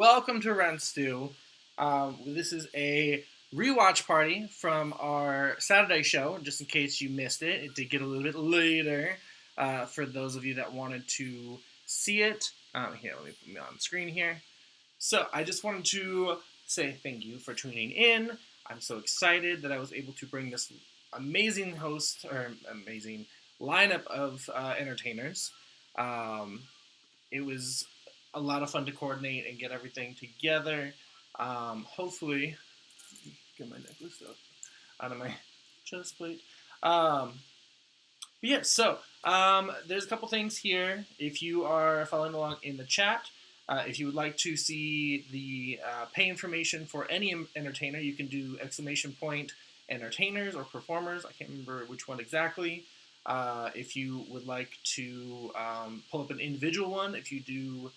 Welcome to Rent Stew. This is a rewatch party from our Saturday show, just in case you missed it. It did get a little bit later for those of you that wanted to see it. Here, let me put me on the screen here. So, I just wanted to say thank you for tuning in. I'm so excited that I was able to bring this amazing amazing lineup of entertainers. It was a lot of fun to coordinate and get everything together. Hopefully, get my necklace out of my chest plate. There's a couple things here. If you are following along in the chat, if you would like to see the pay information for any entertainer, you can do ! entertainers or performers. I can't remember which one exactly. If you would like to pull up an individual one, if you do !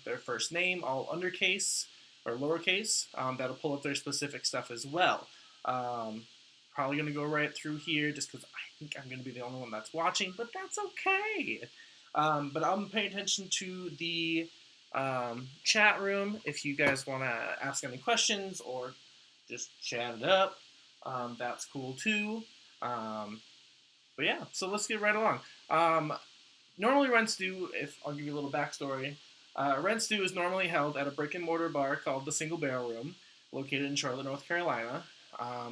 their first name, all undercase or lowercase, that'll pull up their specific stuff as well. Probably going to go right through here just because I think I'm going to be the only one that's watching, but that's okay. But I'm paying attention to the chat room. If you guys want to ask any questions or just chat it up, that's cool too. But yeah, so let's get right along. Normally, Rent Stew, if I'll give you a little backstory, Rent Stew is normally held at a brick-and-mortar bar called the Single Barrel Room, located in Charlotte, North Carolina.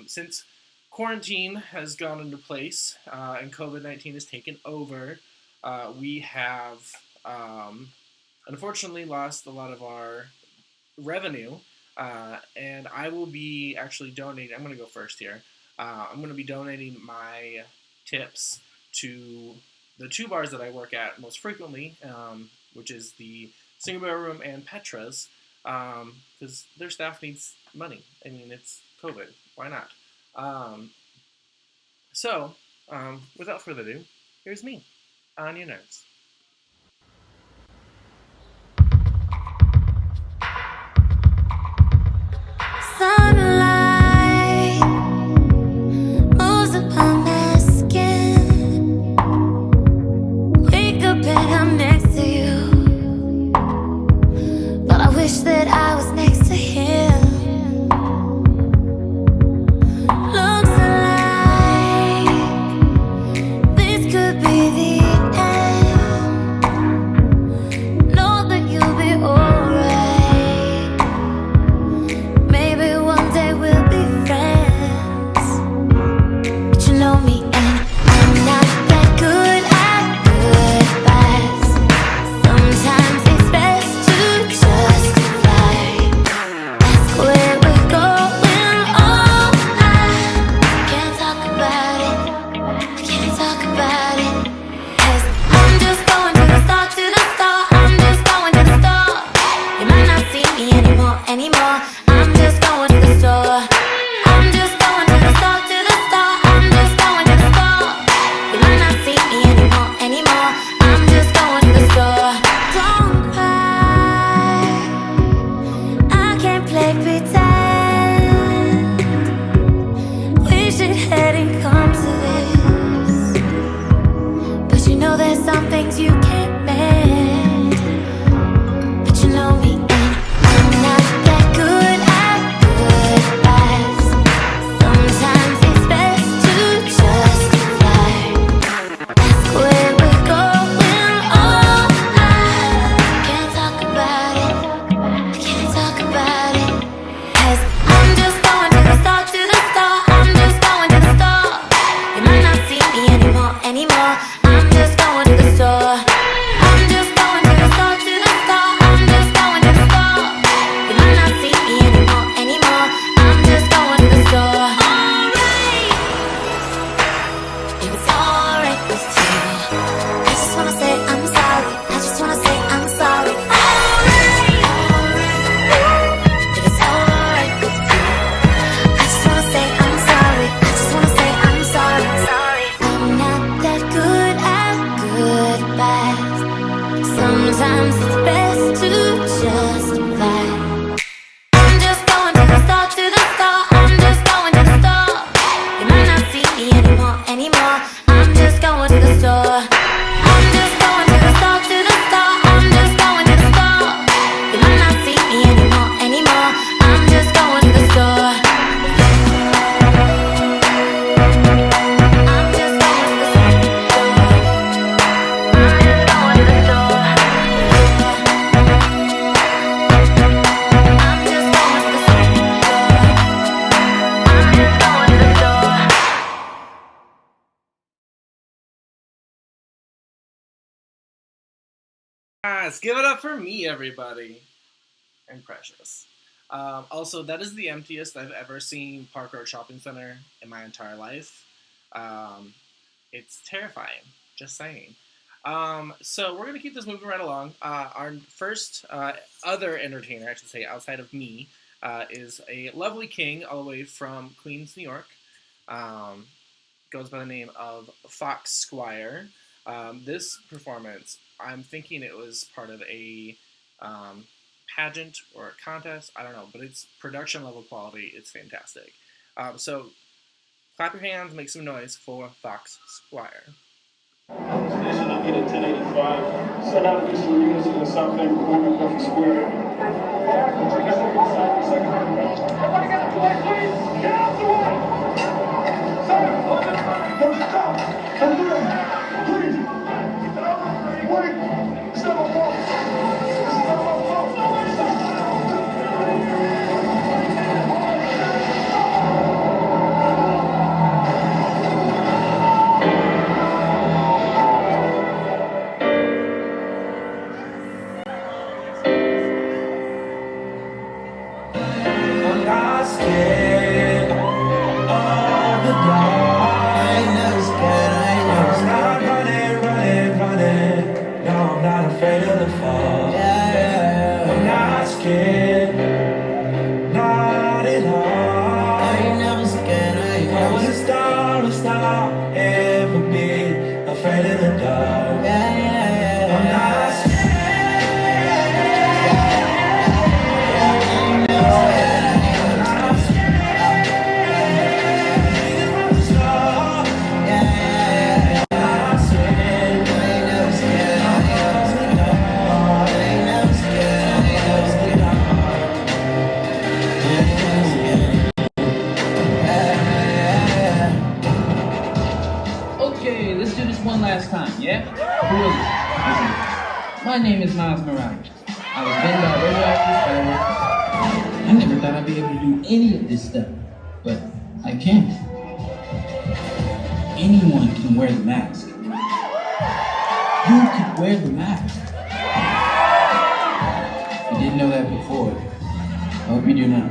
Since quarantine has gone into place and COVID-19 has taken over, we have unfortunately lost a lot of our revenue, and I will be actually donating. I'm going to go first here. I'm going to be donating my tips to the two bars that I work at most frequently, which is the Single Barrel Room and Petra's, because their staff needs money. I mean, it's COVID. Why not? Without further ado, here's me on your nerds. Yes, give it up for me, everybody. And Precious. Also, that is the emptiest I've ever seen Park Road Shopping Center in my entire life. Um, it's terrifying. Just saying. So we're gonna keep this moving right along. Our first other entertainer, I should say, outside of me, is a lovely king all the way from Queens, New York. Um, Goes by the name of Fox Squire. This performance, I'm thinking it was part of a um, pageant or a contest. I don't know, but it's production level quality. It's fantastic. So clap your hands, make some noise for Fox Squire. Station up here at 1085. Send out a piece of units in the South End Corner, Buffett Square. Everybody got a play, please? Get out the way! Sir, don't stop! Don't do that! Please! Wait! Step up, walk! This is not my fault! I'm not scared of the dark. I ain't never scared, I ain't never scared. I'm not running. No, I'm not afraid of the fall. I'm not scared, not at all. I ain't never scared, I ain't never scared. I was a star, ever be afraid of the dark. I'm not scared. Okay, let's do this one last time, yeah? Who is it? Listen, my name is Miles Morales. I was bitten by a radioactive spider. I never thought I'd be able to do any of this stuff, but I can. Anyone can wear the mask. You can wear the mask. If you didn't know that before, I hope you do now.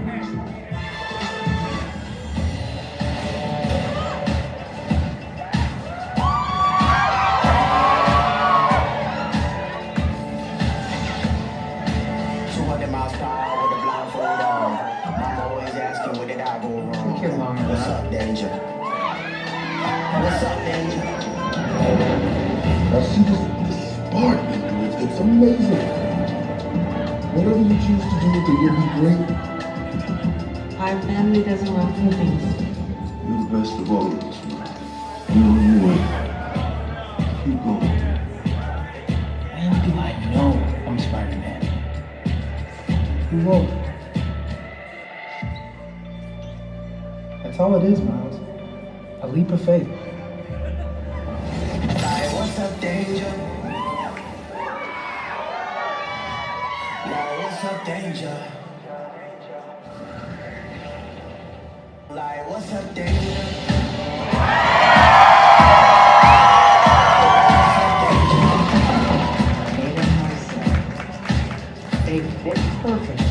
What's up, Danger? What's up, Danger? I see this spark in you. It's amazing. Whatever you choose to do with it will be great. Our family doesn't welcome things. You're the best of all of us, man. You're on your way. Keep going. When do I know I'm Spider-Man? You won't. That's all it is, Miles. A leap of faith. Like, what's up, Danger? Like, what's up, Danger? Like, what's up, Danger? Made it myself. They fit perfectly.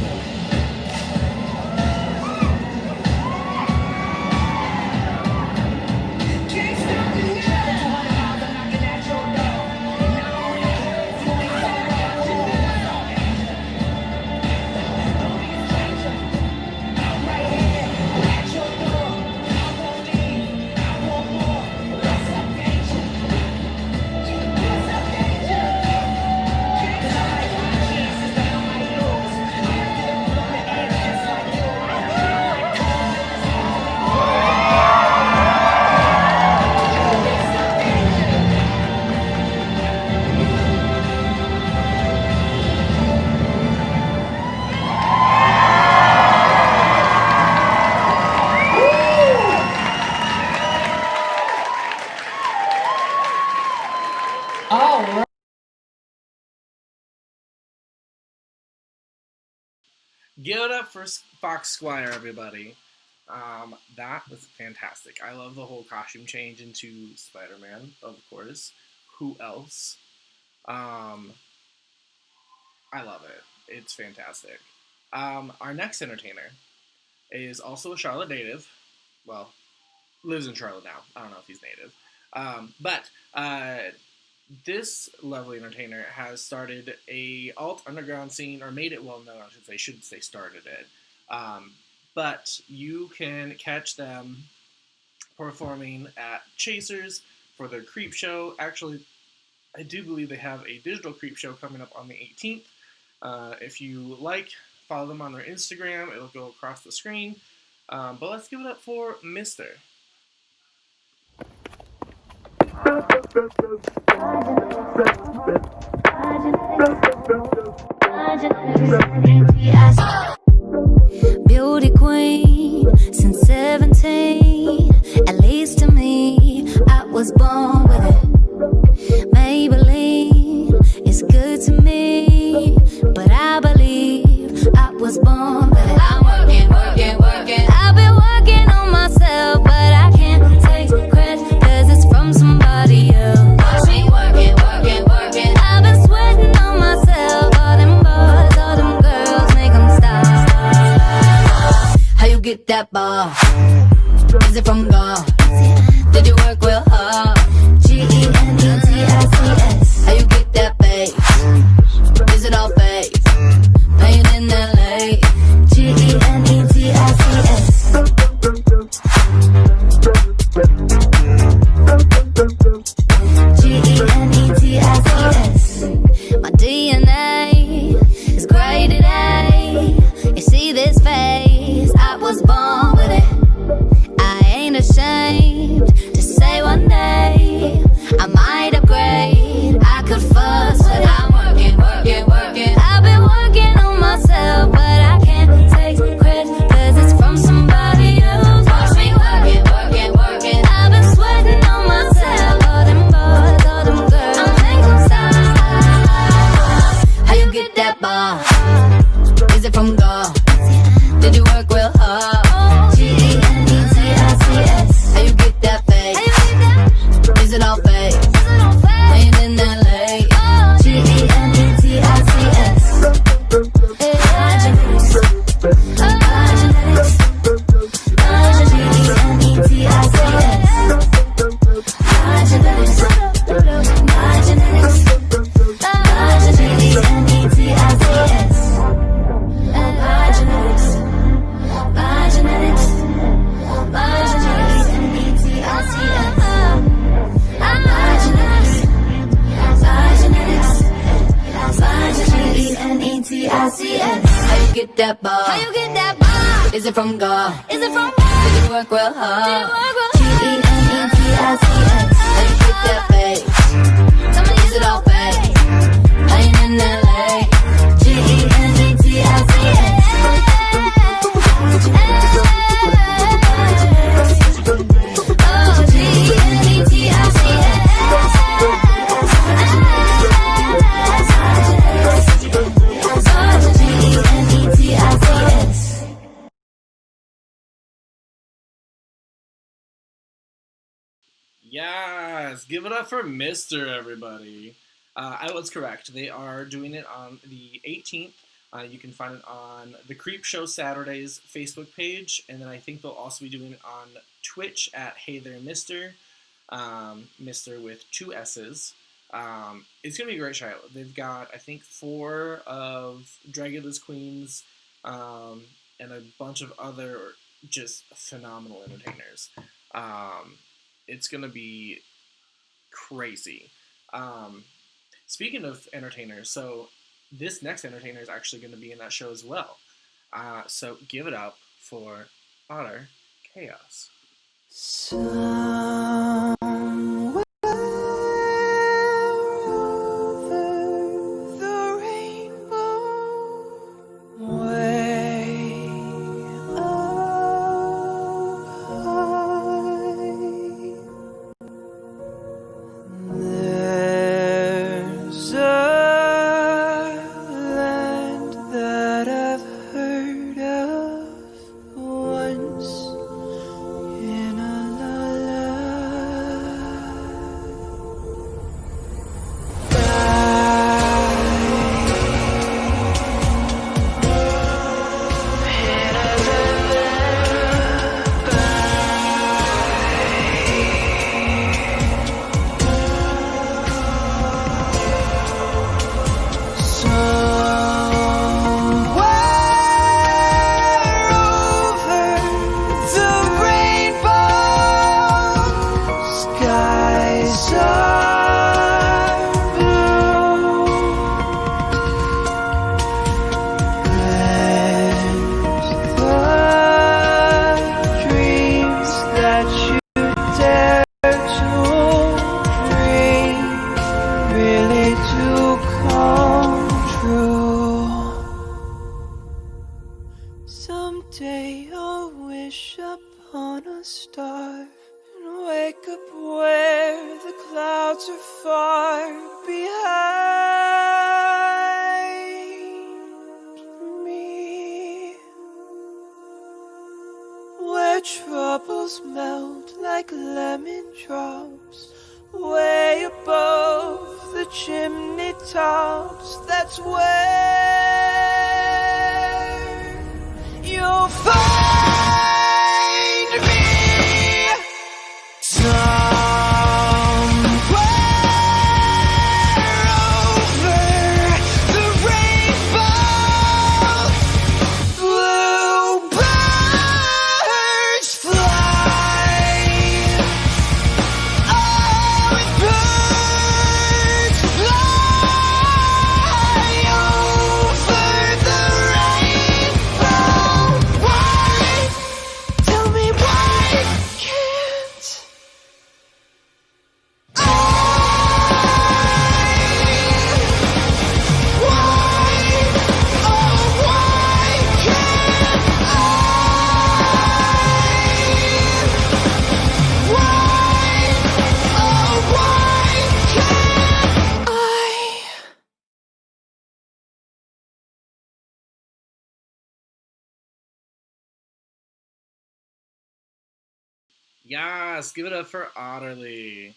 All right. Give it up for Fox Squire, everybody. That was fantastic. I love the whole costume change into Spider-Man, of course. Who else? Um, I love it. It's fantastic. Our next entertainer is also a Charlotte native. Well, lives in Charlotte now. I don't know if he's native. But this lovely entertainer has started a alt underground scene, or made it well known, I should say. Shouldn't say started it. But you can catch them performing at Chasers for their Creep Show. Actually, I do believe they have a digital Creep Show coming up on the 18th. If you like, follow them on their Instagram. It'll go across the screen. But let's give it up for Mr. Beauty queen since 17. At least to me, I was born with it. Maybelline is good to me, but I believe I was born with it. I'm working. I've been working on myself, but I can't take credit, cause it's from somebody else. Watch me working. I've been sweating on myself. All them boys, all them girls, make them stop. How you get that bar? Is it from God? Did you work real hard? GENETICS. How you get that bass? Is it all fake? Playing in LA. GENETICS. GENETICS. My DNA is graded A. You see this face? I was born with it. I ain't ashamed to say one day I might upgrade. I could fuss, but I'm working. I've been working on myself, but I can't take credit, cause it's from somebody else. Watch me working. I've been sweating on myself. All them boys, all them girls, I'm making stop. How you get that bar? Is it from God? Did you work real hard? GENETICS. How you get that face? Is it all fake? Playing in LA. GENETICS. How you get that bar? Is it from God? Did you work real hard? GENETICS. How you get that bass? Is it all fake? Playing in LA. GENETICS. Yes, give it up for Mr. Everybody. I was correct. They are doing it on the 18th. You can find it on the Creep Show Saturdays Facebook page, and then I think they'll also be doing it on Twitch at Hey There Mr. Mr. with 2 S's. It's going to be a great show. They've got, I think, 4 of Dragula's Queens and a bunch of other just phenomenal entertainers. It's going to be crazy. Speaking of entertainers, so this next entertainer is actually going to be in that show as well. So give it up for Otter Chaos. In a lullaby. Someday I'll wish upon a star and wake up where the clouds are far behind me, where troubles melt like lemon drops way above the chimney tops. That's where you'll find me somewhere over the rainbow. Bluebirds fly. Oh, and birds fly over the rainbow. Why? Tell me why can't I? Why? Oh, why can't I? Why? Oh, why can't I? Yes, give it up for Otterly.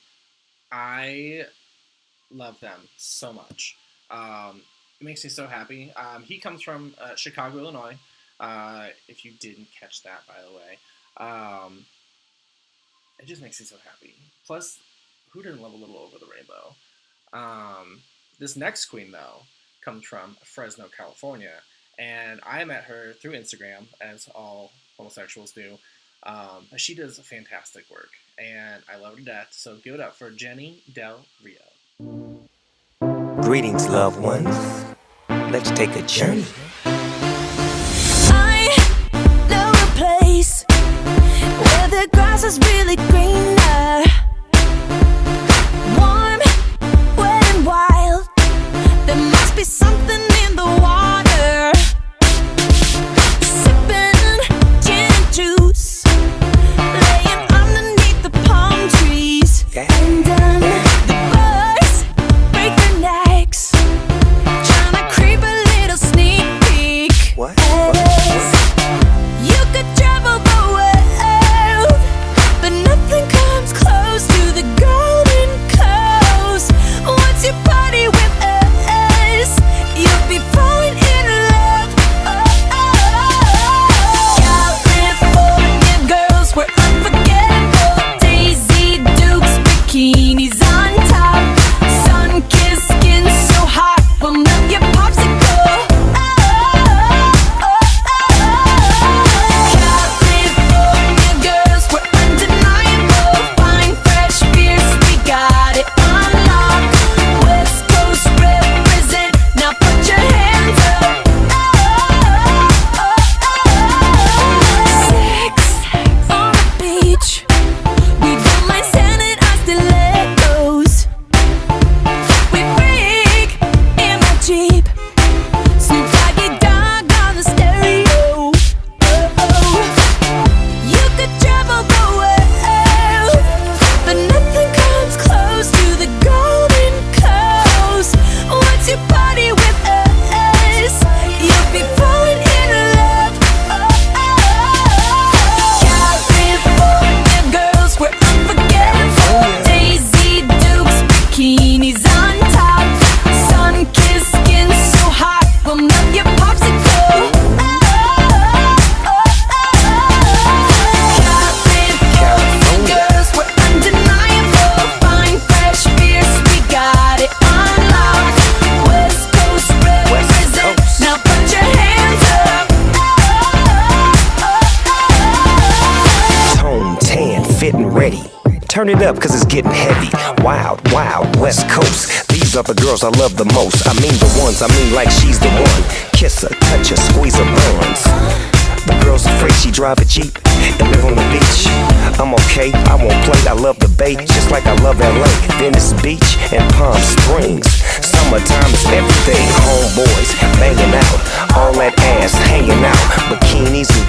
I love them so much. It makes me so happy. He comes from Chicago, Illinois. If you didn't catch that, by the way. It just makes me so happy. Plus, who didn't love a little Over the Rainbow? This next queen, though, comes from Fresno, California. And I met her through Instagram, as all homosexuals do. She does fantastic work, and I love her to death. So give it up for Jenny Del Rio. Greetings, loved ones. Let's take a journey. I know a place where the grass is really greener, warm, wet and wild. There must be something in the water. Sipping gin and juice, laying underneath the palm trees. And the birds break their necks, trying to creep a little sneak peek. What? You could travel the world, but nothing comes close to the Golden Coast. Once you party with us, you'll be falling in love. California girls were unforgettable. Daisy Dukes, bikinis on top, sun-kissed skin so hot will melt your popsicle. California girls were undeniable. Fine, fresh beers, we got it on lock. West Coast represent, now put your hands up. Sex on the beach, we don't mind standing on stilettos. We freak in my Jeep, Snoop Doggy Dogg on the stereo. You could travel the world, but nothing comes close to the Golden Coast. Once you party with us, you'll be falling in love. California girls were unforgettable. Daisy Dukes, bikinis on top, sun-kissed skin so hot will melt your popsicle. California girls were undeniable. Fine, fresh beers, we got it on lock. West Coast represent, now put your hands up. Tone, tan, fit and ready. Turn it up, cause it's getting heavy. Wild, wild, West Coast. These are the girls I love the most. I mean the ones, I mean like she's the one. Kiss her, touch her, squeeze her buns. The girl's afraid she drive a Jeep and live on the beach. I'm okay, I won't play, I love the bay, just like I love LA, Venice Beach, and Palm Springs. Summertime is everything, homeboys banging out, all that ass hanging out, bikinis and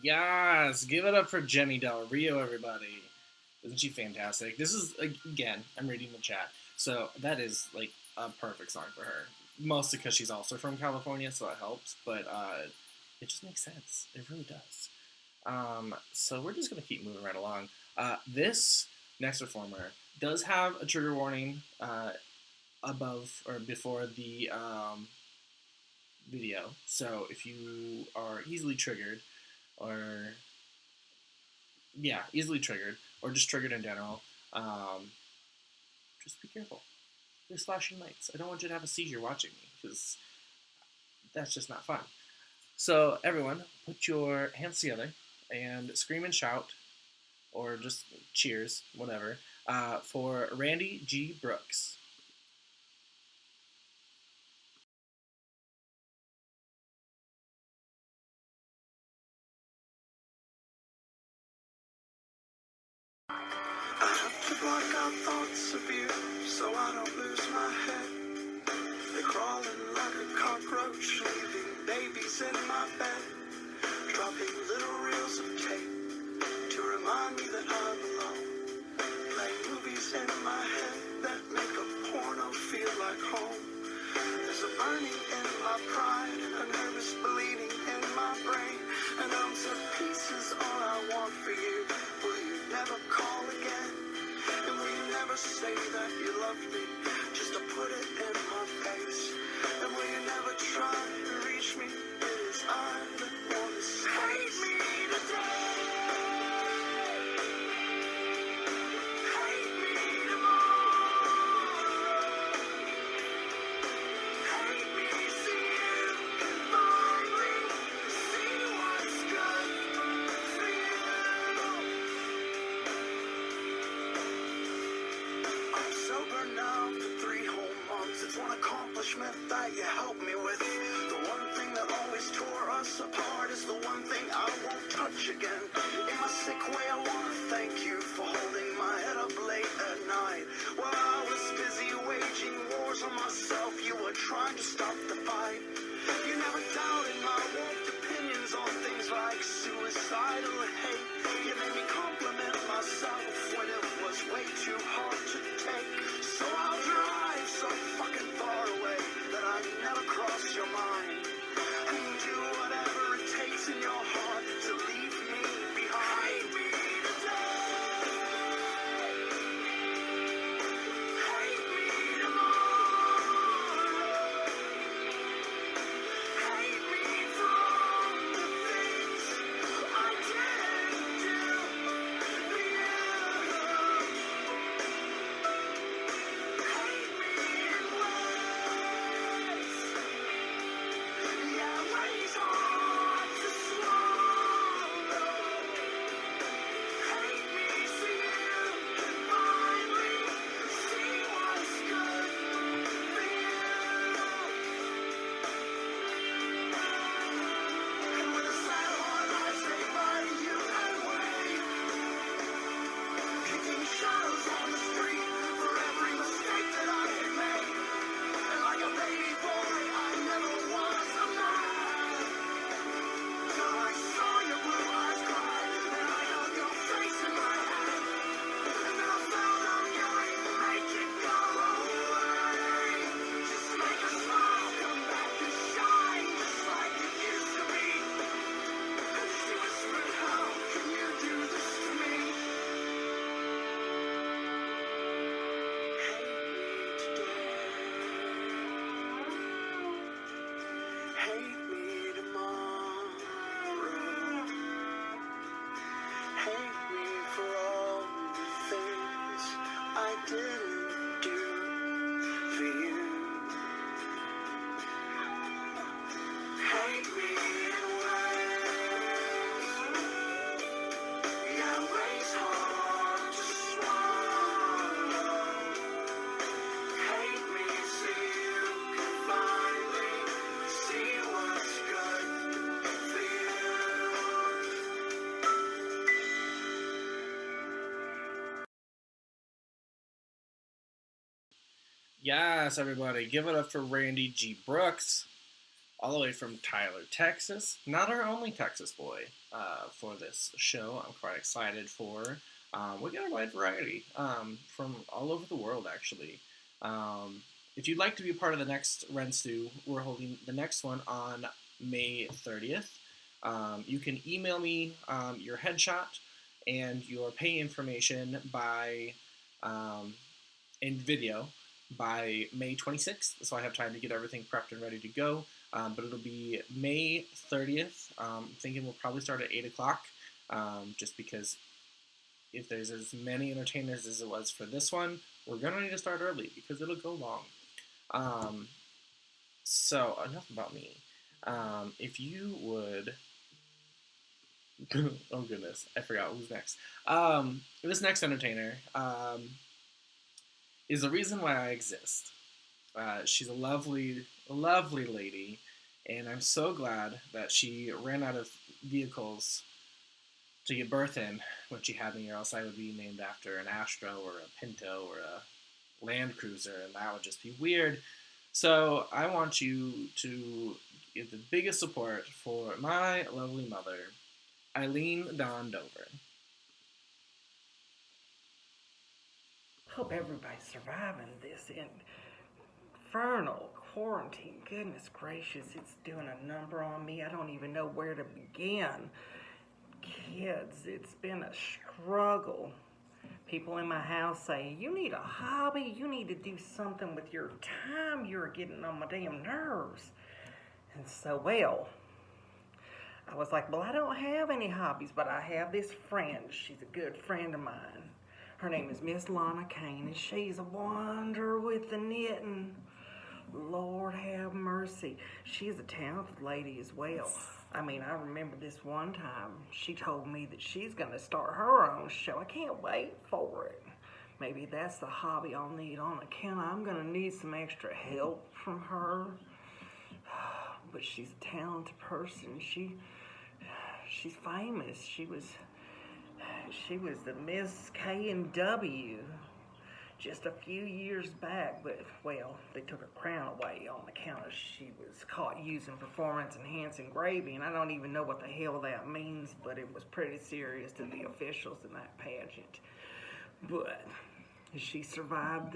Yes, give it up for Jenny Del Rio, everybody. Isn't she fantastic? This is, again, I'm reading the chat, so that is like a perfect song for her. Mostly because she's also from California, so that helps, but it just makes sense. It really does. So we're just going to keep moving right along. This next performer does have a trigger warning above or before the video, so if you are easily triggered, or easily triggered, or just triggered in general, just be careful. There's flashing lights. I don't want you to have a seizure watching me, because that's just not fun. So everyone, put your hands together and scream and shout, or just cheers, whatever, for Randy G. Brooks. I have to block out thoughts of you so I don't lose my head. They're crawling like a cockroach, leaving babies in my bed, dropping little reels of tape to remind me that I'm alone, playing movies in my head that make a porno feel like home. There's a burning in my pride and a nervous bleeding in my brain, and I'm to pieces all I want for you. Will you never call again? And will you never say that you love me, just to put it in my face? And will you never try to reach me? It is I that want to say, hate me today. Hate me tomorrow. Hate me so you can finally see what's good for you. I'm sober now for 3 whole months. It's one accomplishment that you helped me with. The one thing that always tore us apart is the one thing I won't touch again. In my sick way, I want to thank you for holding my head up late at night. While I was busy waging wars on myself, you were trying to stop the fight. You never doubted my warped opinions on things like suicidal hate. You made me compliment myself when it was way too hard to take. So I'll drive so fucking far away that I never cross your mind, and do whatever it takes in your heart to leave me behind. Hate me today. Hate me tomorrow. Hate me for all the things I didn't do for you. Hate me in ways, yeah, ways hard to swallow. Hate me so you can finally see what's good for you. And with a sad heart, I say bye to you and wave, kicking shadows on the street for every mistake that I had made. And like a baby boy, I never was a man, till I saw your blue eyes cry, and I held your face in my hand. And then I found out you ain't make it go away. Just make a smile come back and shine, just like it used to be. And she whispered, how can you do this to me? Hate me today. Hate me tomorrow. Hate me for all the things I didn't do for you. Hate me in ways, yeah, ways hard to swallow. Hate me so you can finally see what's good for you. Yes, everybody, give it up for Randy G. Brooks. all the way from Tyler, Texas. Not our only Texas boy for this show. I'm quite excited for. We got a wide variety from all over the world, actually. If you'd like to be a part of the next Renstu, we're holding the next one on May 30th. You can email me your headshot and your pay information by in video by May 26th, so I have time to get everything prepped and ready to go. But it'll be May 30th. I'm thinking we'll probably start at 8 o'clock, just because if there's as many entertainers as it was for this one, we're going to need to start early because it'll go long. So, enough about me. If you would... oh goodness, I forgot who's next. This next entertainer is the reason why I exist. She's a lovely, lovely lady, and I'm so glad that she ran out of vehicles to give birth in when she had me, or else I would be named after an Astro or a Pinto or a Land Cruiser, and that would just be weird. So I want you to give the biggest support for my lovely mother, Eileen Dawn Dover. Hope everybody's surviving this infernal quarantine. Goodness gracious, it's doing a number on me. I don't even know where to begin. Kids, it's been a struggle. People in my house say, you need a hobby, you need to do something with your time, you're getting on my damn nerves. And so, well, I was like, well, I don't have any hobbies, but I have this friend. She's a good friend of mine. Her name is Miss Lana Kane, and she's a wonder with the knitting. Lord have mercy. She's a talented lady as well. I mean, I remember this one time she told me that she's going to start her own show. I can't wait for it. Maybe that's the hobby I'll need on account. I'm going to need some extra help from her. But she's a talented person. She's famous. She was the Miss K&W just a few years back, but, well, they took her crown away on account of she was caught using performance-enhancing gravy, and I don't even know what the hell that means, but it was pretty serious to the officials in that pageant. But she survived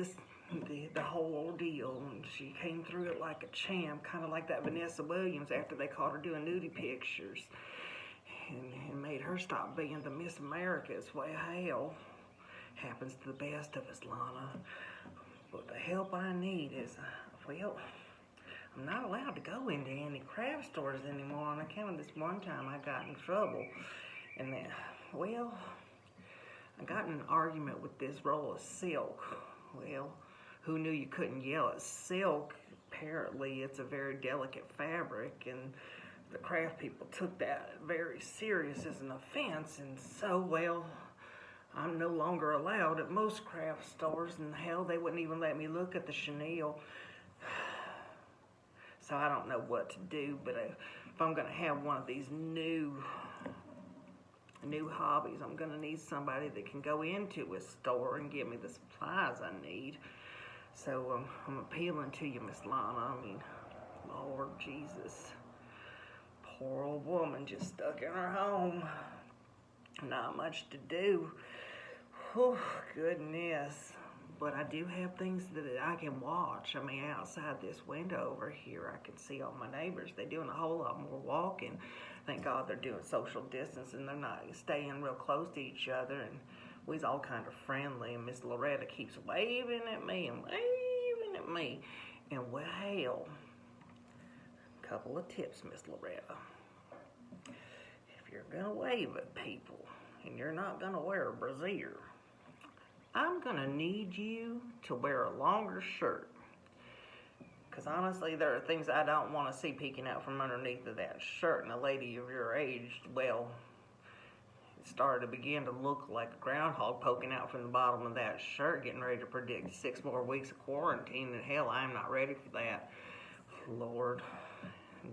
the whole ordeal, and she came through it like a champ, kind of like that Vanessa Williams after they caught her doing nudie pictures. And made her stop being the Miss Americas. Well, hell, happens to the best of us, Lana. But the help I need is, well, I'm not allowed to go into any craft stores anymore on account of this one time I got in trouble. And then, well, I got in an argument with this roll of silk. Well, who knew you couldn't yell at silk? Apparently, it's a very delicate fabric, and the craft people took that very serious as an offense, and so, well, I'm no longer allowed at most craft stores, and hell, they wouldn't even let me look at the chenille. So I don't know what to do, but if I'm going to have one of these new hobbies, I'm going to need somebody that can go into a store and give me the supplies I need. So I'm appealing to you, Miss Lana. I mean, Lord Jesus. Poor old woman just stuck in her home. Not much to do. Oh, goodness. But I do have things that I can watch. I mean, outside this window over here, I can see all my neighbors. They're doing a whole lot more walking. Thank God they're doing social distance and they're not staying real close to each other. And we's all kind of friendly. And Miss Loretta keeps waving at me and waving at me. And well, hell, couple of tips, Miss Loretta. If you're gonna wave at people and you're not gonna wear a brassiere, I'm gonna need you to wear a longer shirt. Because honestly, there are things I don't want to see peeking out from underneath of that shirt. And a lady of your age, well, it started to begin to look like a groundhog poking out from the bottom of that shirt, getting ready to predict 6 more weeks of quarantine. And hell, I'm not ready for that. Lord.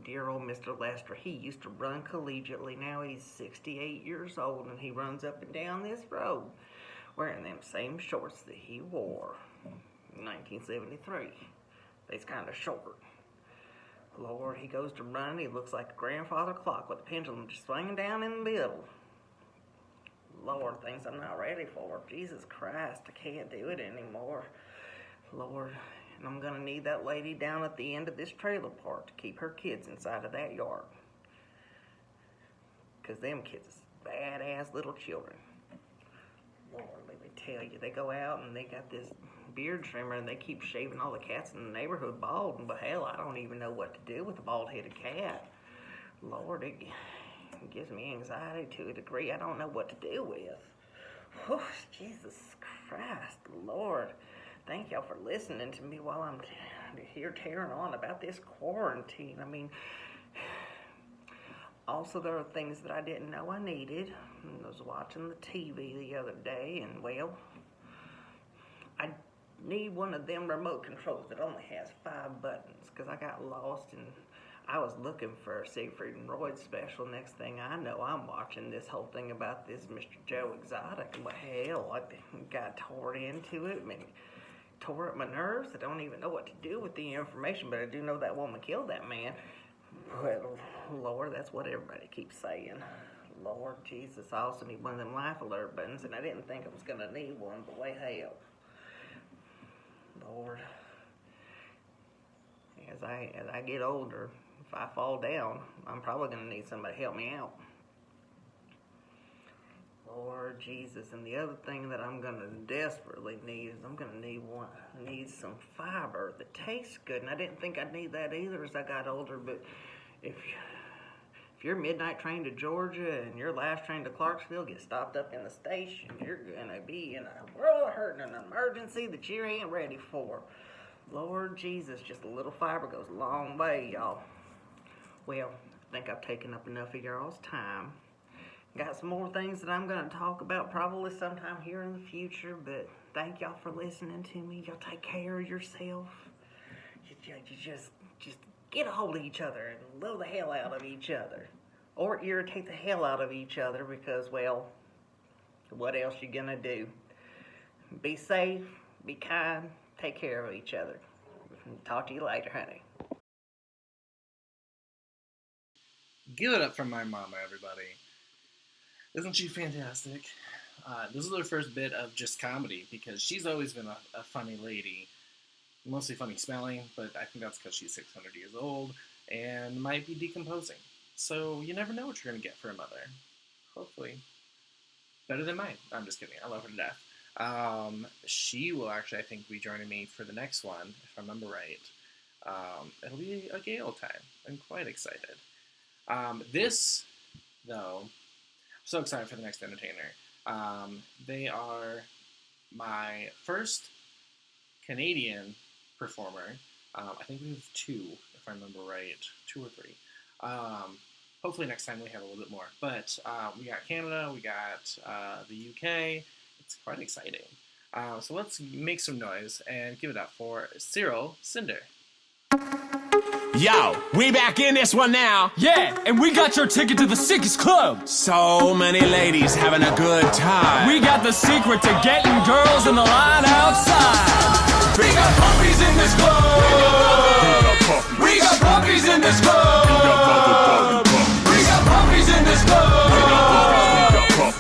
Dear old Mr. Lester, he used to run collegiately. Now he's 68 years old and he runs up and down this road wearing them same shorts that he wore in 1973. They's kind of short. Lord, he goes to run, he looks like a grandfather clock with the pendulum just swinging down in the middle. Lord, things I'm not ready for. Jesus Christ, I can't do it anymore. Lord, and I'm gonna need that lady down at the end of this trailer park to keep her kids inside of that yard. Because them kids is badass little children. Lord, let me tell you, they go out and they got this beard trimmer and they keep shaving all the cats in the neighborhood bald, but hell, I don't even know what to do with a bald-headed cat. Lord, it gives me anxiety to a degree I don't know what to do with. Whew, Jesus Christ, Lord. Thank y'all for listening to me while I'm here tearing on about this quarantine. I mean, also there are things that I didn't know I needed. I was watching the TV the other day, and well, I need one of them remote controls that only has 5 buttons, because I got lost and I was looking for a Siegfried and Roy special. Next thing I know, I'm watching this whole thing about this Mr. Joe Exotic. Well, hell, I got tore into it and tore up my nerves. I don't even know what to do with the information, but I do know that woman killed that man. Well, Lord, that's what everybody keeps saying. Lord Jesus, I also need one of them life alert buttons, and I didn't think I was going to need one, but way hell. Lord, as I get older, if I fall down, I'm probably going to need somebody to help me out. Lord Jesus, and the other thing that I'm going to desperately need is I'm going to need some fiber that tastes good, and I didn't think I'd need that either as I got older, but if your midnight train to Georgia and your last train to Clarksville gets stopped up in the station, you're going to be in a world of hurt and an emergency that you ain't ready for. Lord Jesus, just a little fiber goes a long way, y'all. Well, I think I've taken up enough of y'all's time. Got some more things that I'm going to talk about probably sometime here in the future, but thank y'all for listening to me. Y'all take care of yourself. You just get a hold of each other and love the hell out of each other. Or irritate the hell out of each other because, well, what else you gonna do? Be safe, be kind, take care of each other. Talk to you later, honey. Give it up for my mama, everybody. Isn't she fantastic? This is her first bit of just comedy because she's always been a funny lady. Mostly funny smelling, but I think that's because she's 600 years old and might be decomposing. So you never know what you're going to get for a mother. Hopefully. Better than mine. I'm just kidding. I love her to death. She will actually, I think, be joining me for the next one, if I remember right. It'll be a gay old time. I'm quite excited. This, though, I'm so excited for the next entertainer. They are my first Canadian performer. I think we have 2, if I remember right. 2 or 3. Hopefully next time we have a little bit more. But we got Canada, we got the UK. It's quite exciting. So let's make some noise and give it up for Cyril Cinder. Yo, we back in this one now. Yeah, and we got your ticket to the sickest club. So many ladies having a good time. We got the secret to getting girls in the line outside. We got puppies in this club. We got puppies in this club. We got puppies in this club.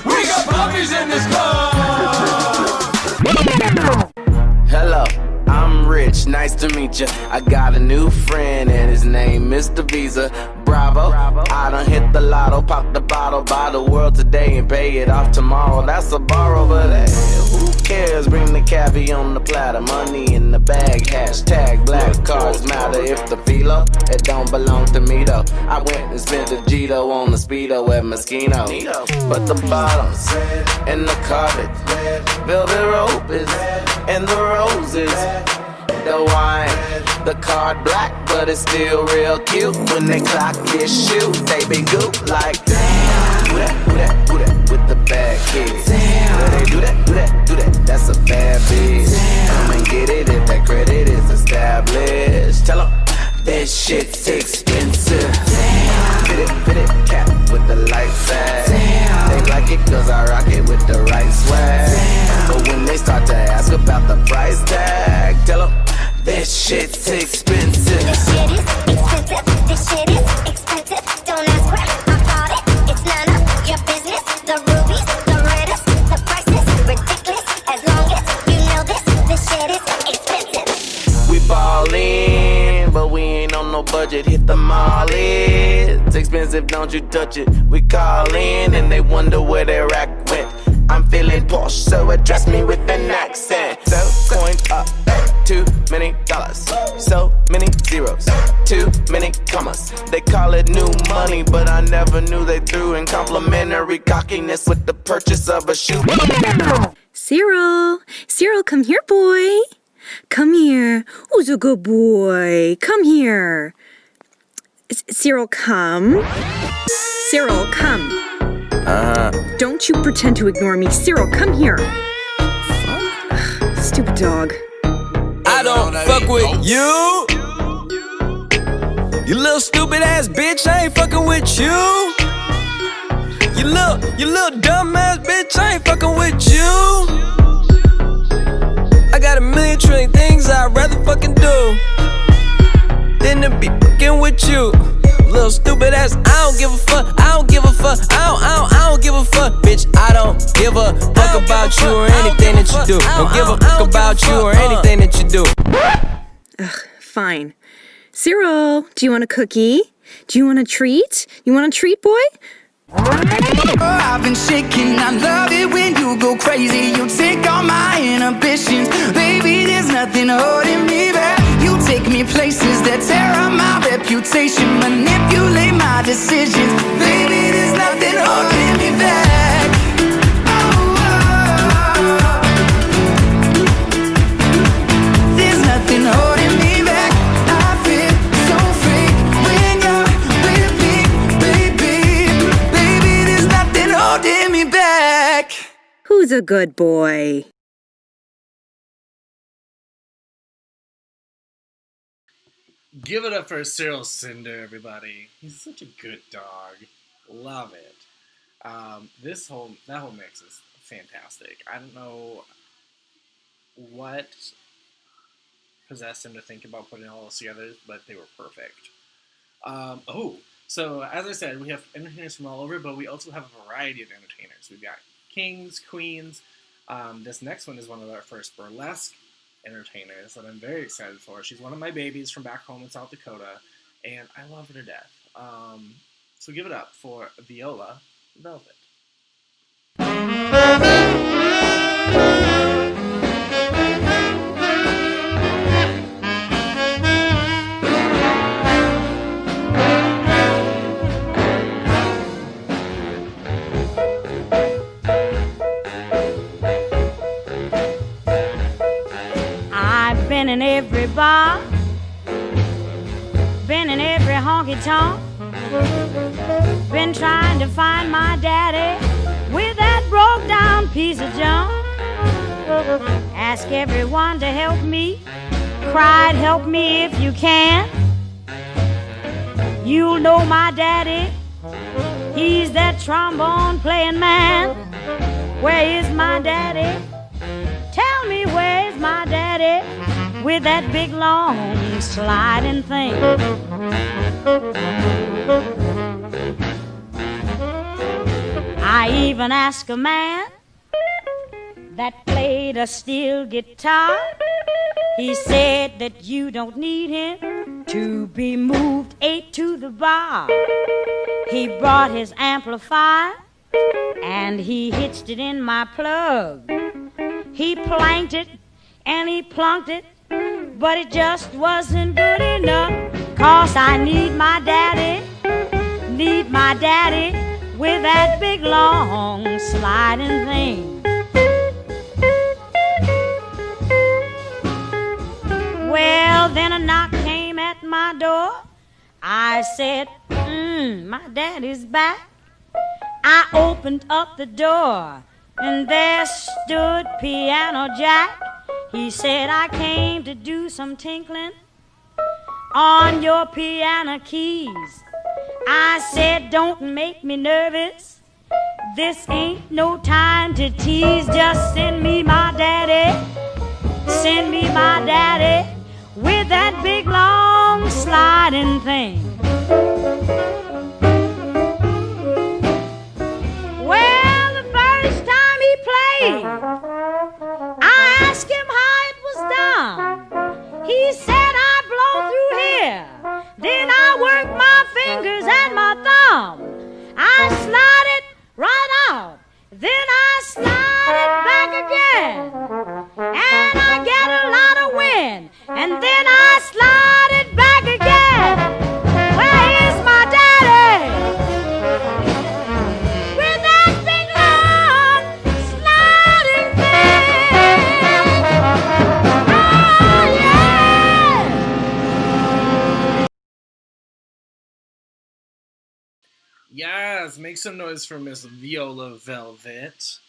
We got puppies in this club. Hello. I'm Rich, nice to meet ya. I got a new friend and his name Mr. Visa. Bravo, I done hit the lotto, pop the bottle, buy the world today and pay it off tomorrow. That's a borrow, but hey, who cares? Bring the caviar on the platter, money in the bag, hashtag black cards matter. If the filo, it don't belong to me though. I went and spent a Gito on the Speedo at Moschino. But the bottoms and the carpet, velvet ropes and the roses. The wine, the card black, but it's still real cute. When they clock this shoe, they be goop like damn. Who that, with the bad kids. Damn. They do that, that's a bad bitch. Damn. Come and get it if that credit is established. Tell 'em that shit's expensive. Damn. Fit it, cap with the light side. Damn. They like it cause I rock it with the right swag. Damn. But when they start to ask about the price tag, tell 'em that shit's expensive. This shit is expensive. budget, hit the mall. It's expensive, don't you touch it. We call in and they wonder where their rack went. I'm feeling posh, so address me with an accent. So coins up, too many dollars, so many zeros, too many commas. They call it new money, but I never knew they threw in complimentary cockiness with the purchase of a shoe. Cyril, Cyril, come here, boy. Come here. Who's a good boy? Come here. Cyril, come. Cyril, come. Don't you pretend to ignore me. Cyril, come here. Stupid dog. I don't fuck with you. You little stupid ass bitch, I ain't fucking with you. You little dumb ass bitch, I ain't fucking with you. I got a million trillion things I'd rather fucking do than to be fucking with you. Little stupid ass, I don't give a fuck, I don't give a fuck, I don't give a fuck, bitch. I don't give a fuck about you or anything that you do. Don't give a fuck about you or anything that you do. Ugh, fine. Cyril, do you want a cookie? Do you want a treat? You want a treat, boy? I've been shaking, I love it when you go crazy. You take all my inhibitions. Baby, there's nothing holding me back. You take me places that tear up my reputation, manipulate my decisions. Baby, there's nothing holding me back. There's nothing holding me back. I feel so free when you're with me, baby. Baby, there's nothing holding me back. Who's a good boy? Give it up for Cyril Cinder, everybody. He's such a good dog. Love it. That whole mix is fantastic. I don't know what possessed him to think about putting all this together, but they were perfect. So as I said, we have entertainers from all over, but we also have a variety of entertainers. We've got kings, queens. This next one is one of our first burlesque entertainers that I'm very excited for. She's one of my babies from back home in South Dakota, and I love her to death. So give it up for Viola Velvet. Been in every bar, been in every honky-tonk, been trying to find my daddy with that broke-down piece of junk. Ask everyone to help me, cried help me if you can. You'll know my daddy, he's that trombone-playing man. Where is my daddy? Tell me where's my daddy? With that big long sliding thing. I even asked a man that played a steel guitar. He said that you don't need him to be moved 8 to the bar. He brought his amplifier and he hitched it in my plug. He planked it and he plunked it, but it just wasn't good enough. 'Cause I need my daddy with that big long sliding thing. Well, then a knock came at my door. I said, my daddy's back. I opened up the door and there stood Piano Jack. He said, I came to do some tinkling on your piano keys. I said, don't make me nervous. This ain't no time to tease. Just send me my daddy. Send me my daddy with that big long sliding thing. Well, the first time he played, I asked him how it was done. He said, I blow through here, then Yes, make some noise for Miss Viola Velvet.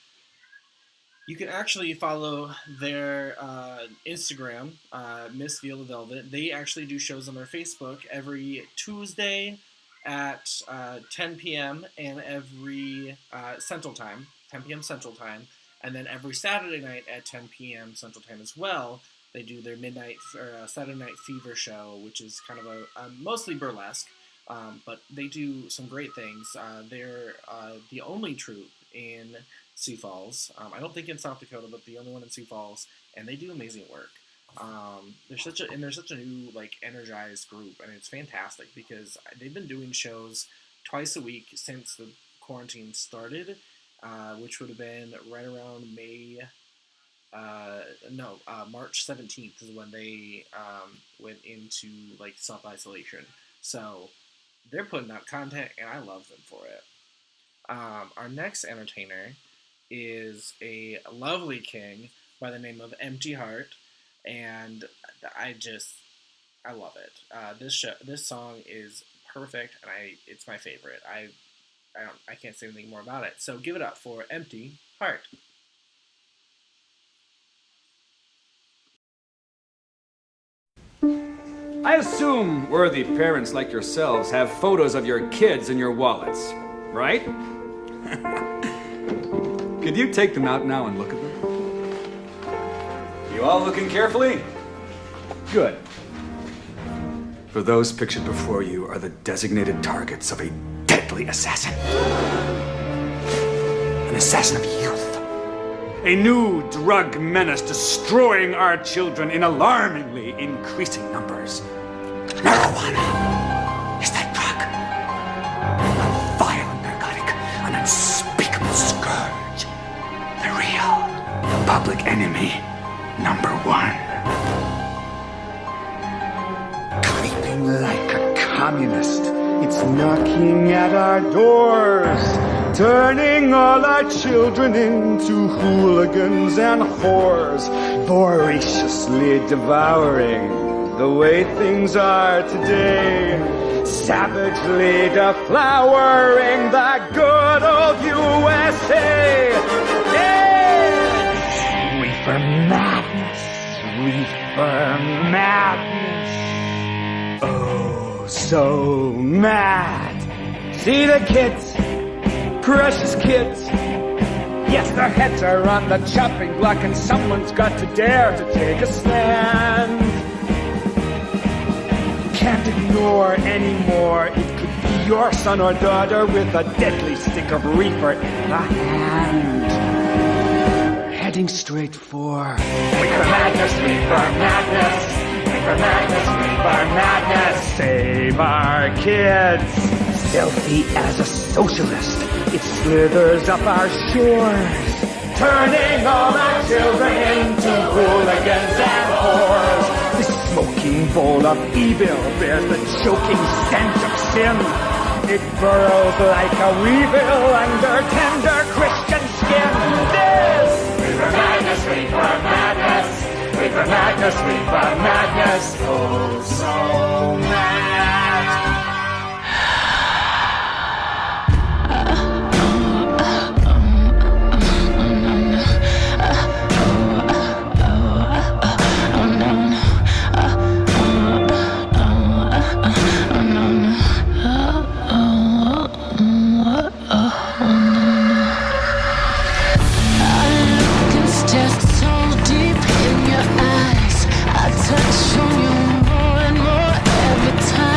You can actually follow their Instagram, Miss Viola Velvet. They actually do shows on their Facebook every Tuesday at 10 p.m. and every Central Time, 10 p.m. Central Time, and then every Saturday night at 10 p.m. Central Time as well. They do their midnight or Saturday Night Fever show, which is kind of a mostly burlesque, but they do some great things. They're the only troupe in Sioux Falls. I don't think in South Dakota, but the only one in Sioux Falls, and they do amazing work. They're such a new, like, energized group, and it's fantastic because they've been doing shows twice a week since the quarantine started, which would have been right around March 17th is when they went into, like, self-isolation. So they're putting out content, and I love them for it. Our next entertainer is a lovely king by the name of Empty Heart, and I love it. This song is perfect, and it's my favorite. I can't say anything more about it. So give it up for Empty Heart. I assume worthy parents like yourselves have photos of your kids in your wallets, right? Could you take them out now and look at them? You all looking carefully? Good. For those pictured before you are the designated targets of a deadly assassin. An assassin of youth. A new drug menace destroying our children in alarmingly increasing numbers. Marijuana is that drug. A violent narcotic, an unspeakable scourge. The real public enemy number one. Creeping like a communist, it's knocking at our doors, turning all our children into hooligans and whores, voraciously devouring the way things are today, savagely deflowering the good old USA. It's reefer madness, reefer madness. Oh, so mad. See the kids, precious kids. Yes, their heads are on the chopping block, and someone's got to dare to take a stand. Can't ignore anymore. It could be your son or daughter with a deadly stick of reefer in the hand. Heading straight for reefer madness, reefer madness, reefer madness, reefer madness. Save our kids. Stealthy as a socialist, it slithers up our shores, turning all our children into hooligans and whores. This smoking bowl of evil bears the choking stench of sin. It burrows like a weevil under tender Christian skin. This reefer madness, reefer madness, reefer madness, reefer madness. Oh, so mad. Touch on you more and more every time.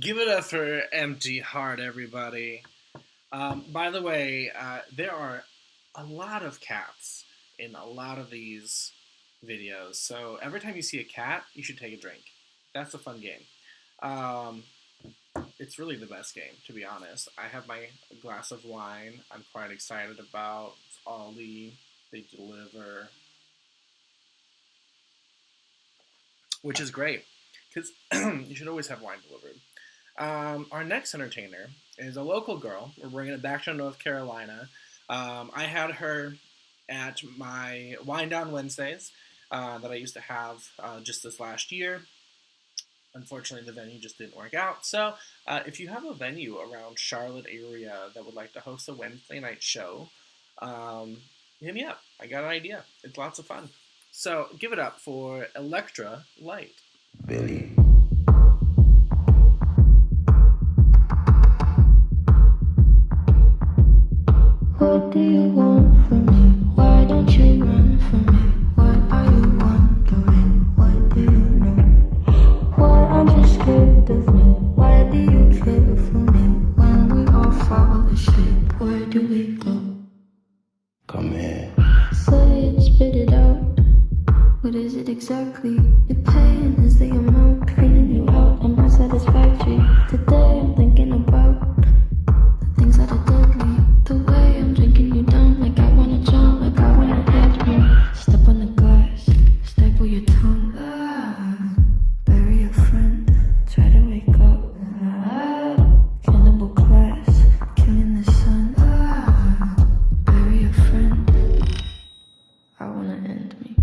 Give it up for Empty Heart, everybody. By the way, there are a lot of cats in a lot of these videos. So every time you see a cat, you should take a drink. That's a fun game. It's really the best game, to be honest. I have my glass of wine. I'm quite excited about Aldi. They deliver, which is great, because you should always have wine delivered. Our next entertainer is a local girl. We're bringing it back to North Carolina. I had her at my Wine Down Wednesdays that I used to have just this last year. Unfortunately, the venue just didn't work out. So if you have a venue around Charlotte area that would like to host a Wednesday night show, hit me up. I got an idea. It's lots of fun. So give it up for Electra Light. Billy. What do you want from me? Why don't you run from me? What are you wondering? What do you know? Why aren't you scared of me? Why do you care for me? When we all fall asleep, where do we go? Come here. Say it, spit it out. What is it exactly? Your pain is the amount cleaning you out and not satisfactory. Today I'm thinking about the things that are deadly. The way I'm drinking you down, like I wanna jump, like I wanna hit me. Step on the glass, staple your tongue. Bury a friend, try to wake up. Cannibal class, killing the sun. Bury a friend, I wanna end me.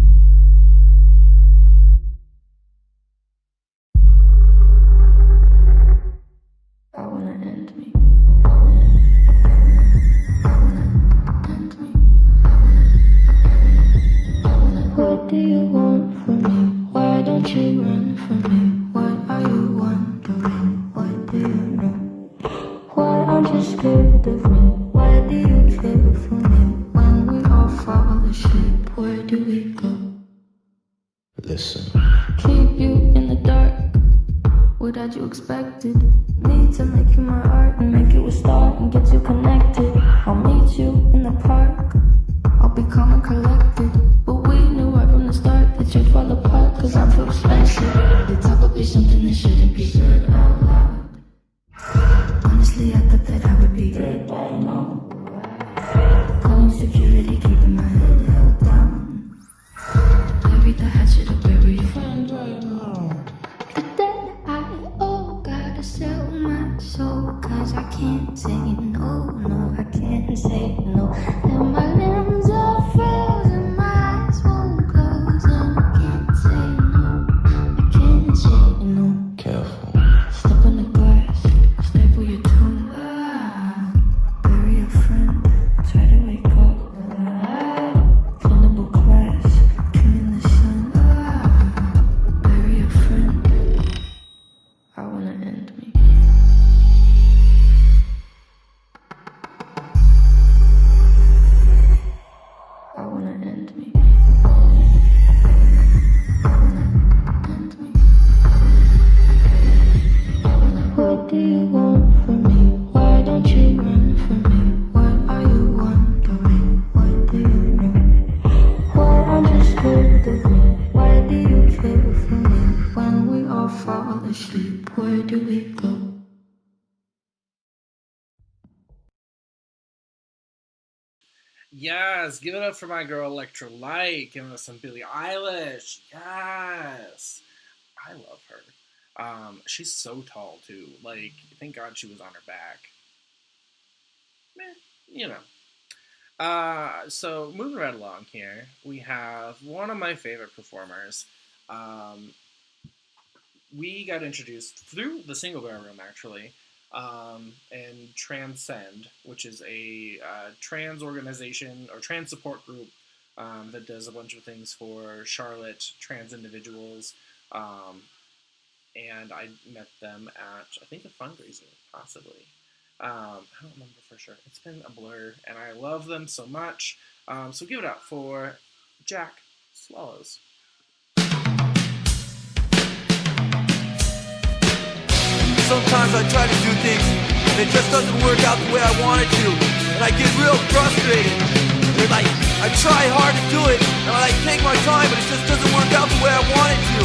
I wanna end me. What do you want from me? Why don't you run from me? What are you wondering? What do you know? Why aren't you scared of me? Why do you care for me? When we all fall asleep, where do we go? Listen. Keep you in the dark. What had you expected? Me to make you my art and make you a star and get you connected. I'll meet you in the park. I'll be calm and collected. But we knew right from the start that you'd fall apart, cause I'm too expensive. The talk will be something that shouldn't be said out loud. Honestly, I thought that I would be dead by now. Calling security, keeping my head held down. Bury the hatchet or bury your friend right now. But then I, gotta sell my soul, cause I can't say no, no, I can't say no. And my limbs are frozen, my eyes won't close, and I can't say no, I can't say no. Careful. Step on the glass, staple your tongue. Bury a friend, try to wake up. Cannibal class, killing the sun. Bury a friend, I wanna end me. I wanna end me. I wanna end me. What do you want from me? Why don't you run from me? What are you wondering? What do you know? Why aren't you scared of me? Why do you care for me? When we all fall asleep, where do we go? Yes, give it up for my girl Electra Light, giving us some Billie Eilish. Yes, I love her. She's so tall too. Like, thank God she was on her back. You know. So moving right along here, we have one of my favorite performers. We got introduced through the Single Bear Room, actually, and Transcend, which is a trans organization or trans support group that does a bunch of things for Charlotte trans individuals. And I met them at, I think, a fundraiser, possibly. I don't remember for sure. It's been a blur, and I love them so much. So give it up for Jack Swallows. sometimes I try to do things and it just doesn't work out the way I want it to. And I get real frustrated. And like, I try hard to do it and I like take my time, but it just doesn't work out the way I want it to.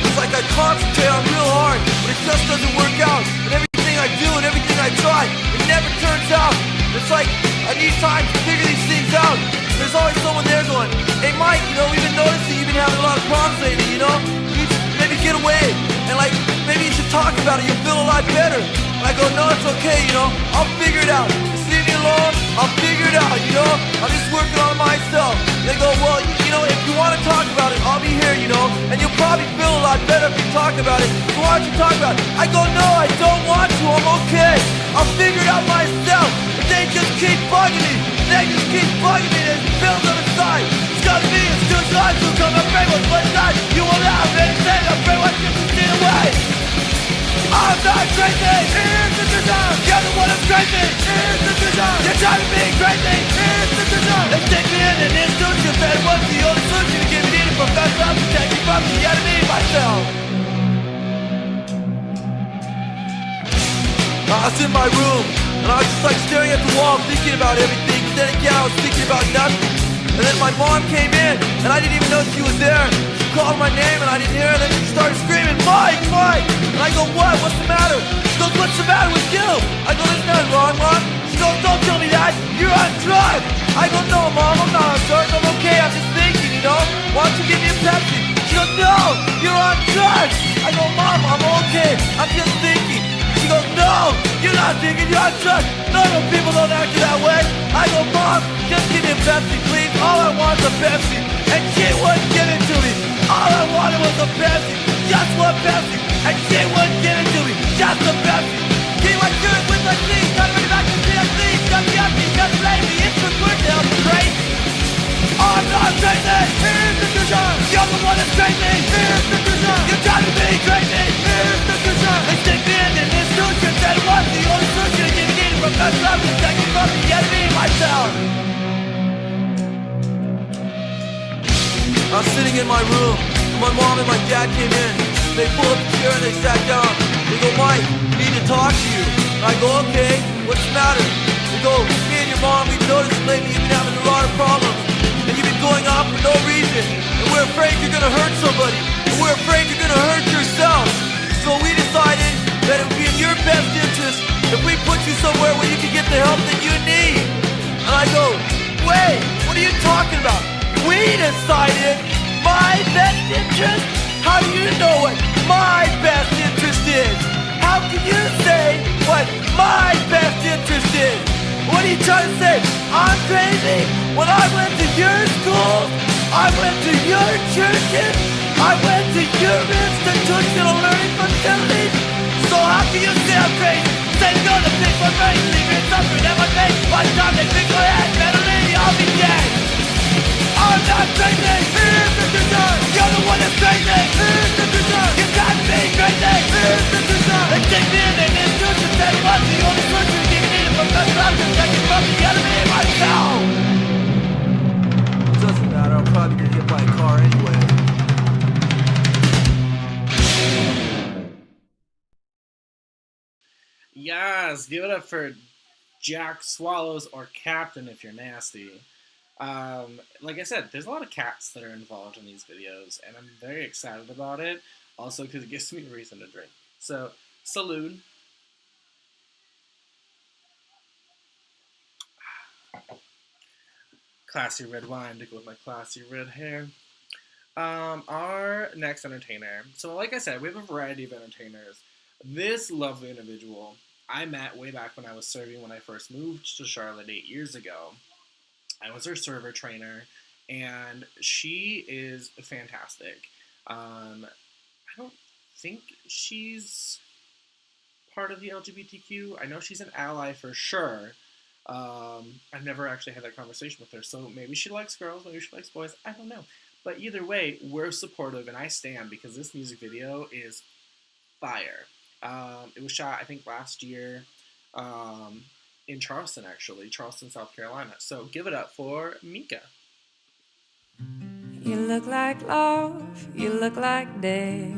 It's like I concentrate on real hard, but it just doesn't work out. And everything I do and everything I try, it never turns out. It's like I need time to figure these things out. And there's always someone there going, hey Mike, you know, we've been noticing you've been having a lot of problems lately, you know? You need to maybe get away. And like, maybe you should talk about it, you'll feel a lot better. And I go, no, it's okay, you know, I'll figure it out. Just leave me alone, I'll figure it out, you know? I'm just working on myself. And they go, well, you know, if you want to talk about it, I'll be here, you know? And you'll probably feel a lot better if you talk about it. So why don't you talk about it? I go, no, I don't want to, I'm okay. I'll figure it out myself. But they just keep bugging me. They just keep bugging me. There's bills on the side. It's gotta be, it's too hard to come. I'm afraid what's one side. You won't have anything. I'm afraid what's just to steal away. I'm not crazy. Here's the design. You're the one that's crazy. Here's the design. You're trying to be crazy. Here's the design. They stick me in an institution. That was the only solution to give me the professor. I'm protecting from the enemy myself. I was in my room, and I was just like staring at the wall, thinking about everything. But then again, I was thinking about nothing. And then my mom came in, and I didn't even know she was there. She called my name, and I didn't hear her. And then she started screaming, Mike, Mike! And I go, what? What's the matter? She goes, what's the matter with you? I go, there's nothing wrong, Mom. She goes, don't tell me that. You're on drugs. I go, no, Mom, I'm not on drugs. I'm okay. I'm just thinking, you know? Why don't you give me a Pepsi? She goes, no, you're on drugs. I go, Mom, I'm okay. I'm just thinking. She goes, no, you're not thinking, you're on drugs. Normal people don't act that way. I go, Mom, just give me a Pepsi, please. All I want is a Pepsi. And she wouldn't give it to me. All I wanted was a Pepsi. Just one Pepsi. And she wouldn't give it to me. Just a Pepsi. Keep my shirt with my sleeves. Got me back to CFC. Got me up, just lazy. It's the good to help me crazy. I'm not crazy. Here's the design. You're the one that's crazy. Here's the design. You're trying to be crazy. Here's the design. They stick me in an institution. That was the only solution to give me the professor. I'm protecting from the enemy myself. I was sitting in my room, and my mom and my dad came in. They pulled up a chair and they sat down. They go, Mike, we need to talk to you. And I go, okay, what's the matter? They go, me and your mom, we've noticed lately you've been having a lot of problems. And you've been going off for no reason. And we're afraid you're gonna hurt somebody. And we're afraid you're gonna hurt yourself. So we decided that it would be in your best interest if we put you somewhere where you can get the help that you need. And I go, wait, what are you talking about? We decided my best interest? How do you know what my best interest is? How can you say what my best interest is? What are you trying to say? I'm crazy? When I went to your school, I went to your churches, I went to your institutional learning facilities. So how can you say I'm crazy? Say no to pick my brain, leave me suffering at my face. By the time they pick my head, mentally I'll be dead. I'm not crazy, here's the design. You're the one that's crazy, here's the design. You got me crazy, here's the design. They take me in an institution, that was the only solution to give me the professor. I'm protecting from the enemy myself. It doesn't matter, I'll probably get hit by a car anyway. Yes, give it up for Jack Swallows or Captain if you're nasty. Like I said, there's a lot of cats that are involved in these videos, and I'm very excited about it. Also, because it gives me a reason to drink. So, salute. Classy red wine to go with my classy red hair. Our next entertainer. So, like I said, we have a variety of entertainers. This lovely individual I met way back when I was serving when I first moved to Charlotte 8 years ago. I was her server trainer, and she is fantastic. I don't think she's part of the LGBTQ. I know she's an ally for sure. I've never actually had that conversation with her, so maybe she likes girls, maybe she likes boys, I don't know. But either way, we're supportive, and I stand because this music video is fire. It was shot, I think, last year. In Charleston, actually. Charleston, South Carolina. So give it up for Mika. You look like love, you look like death,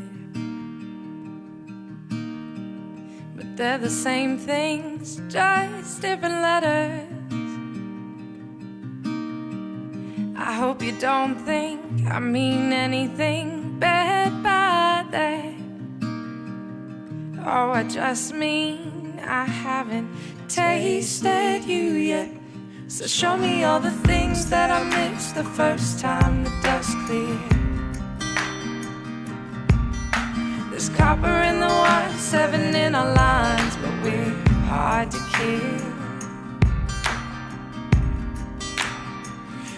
They're the same things, just different letters. I hope you don't think I mean anything bad by that. Oh, I just mean I haven't tasted you yet. So show me all the things that I missed the first time the dust cleared. There's copper in the wine, 7 in our lines, but we're hard to kill.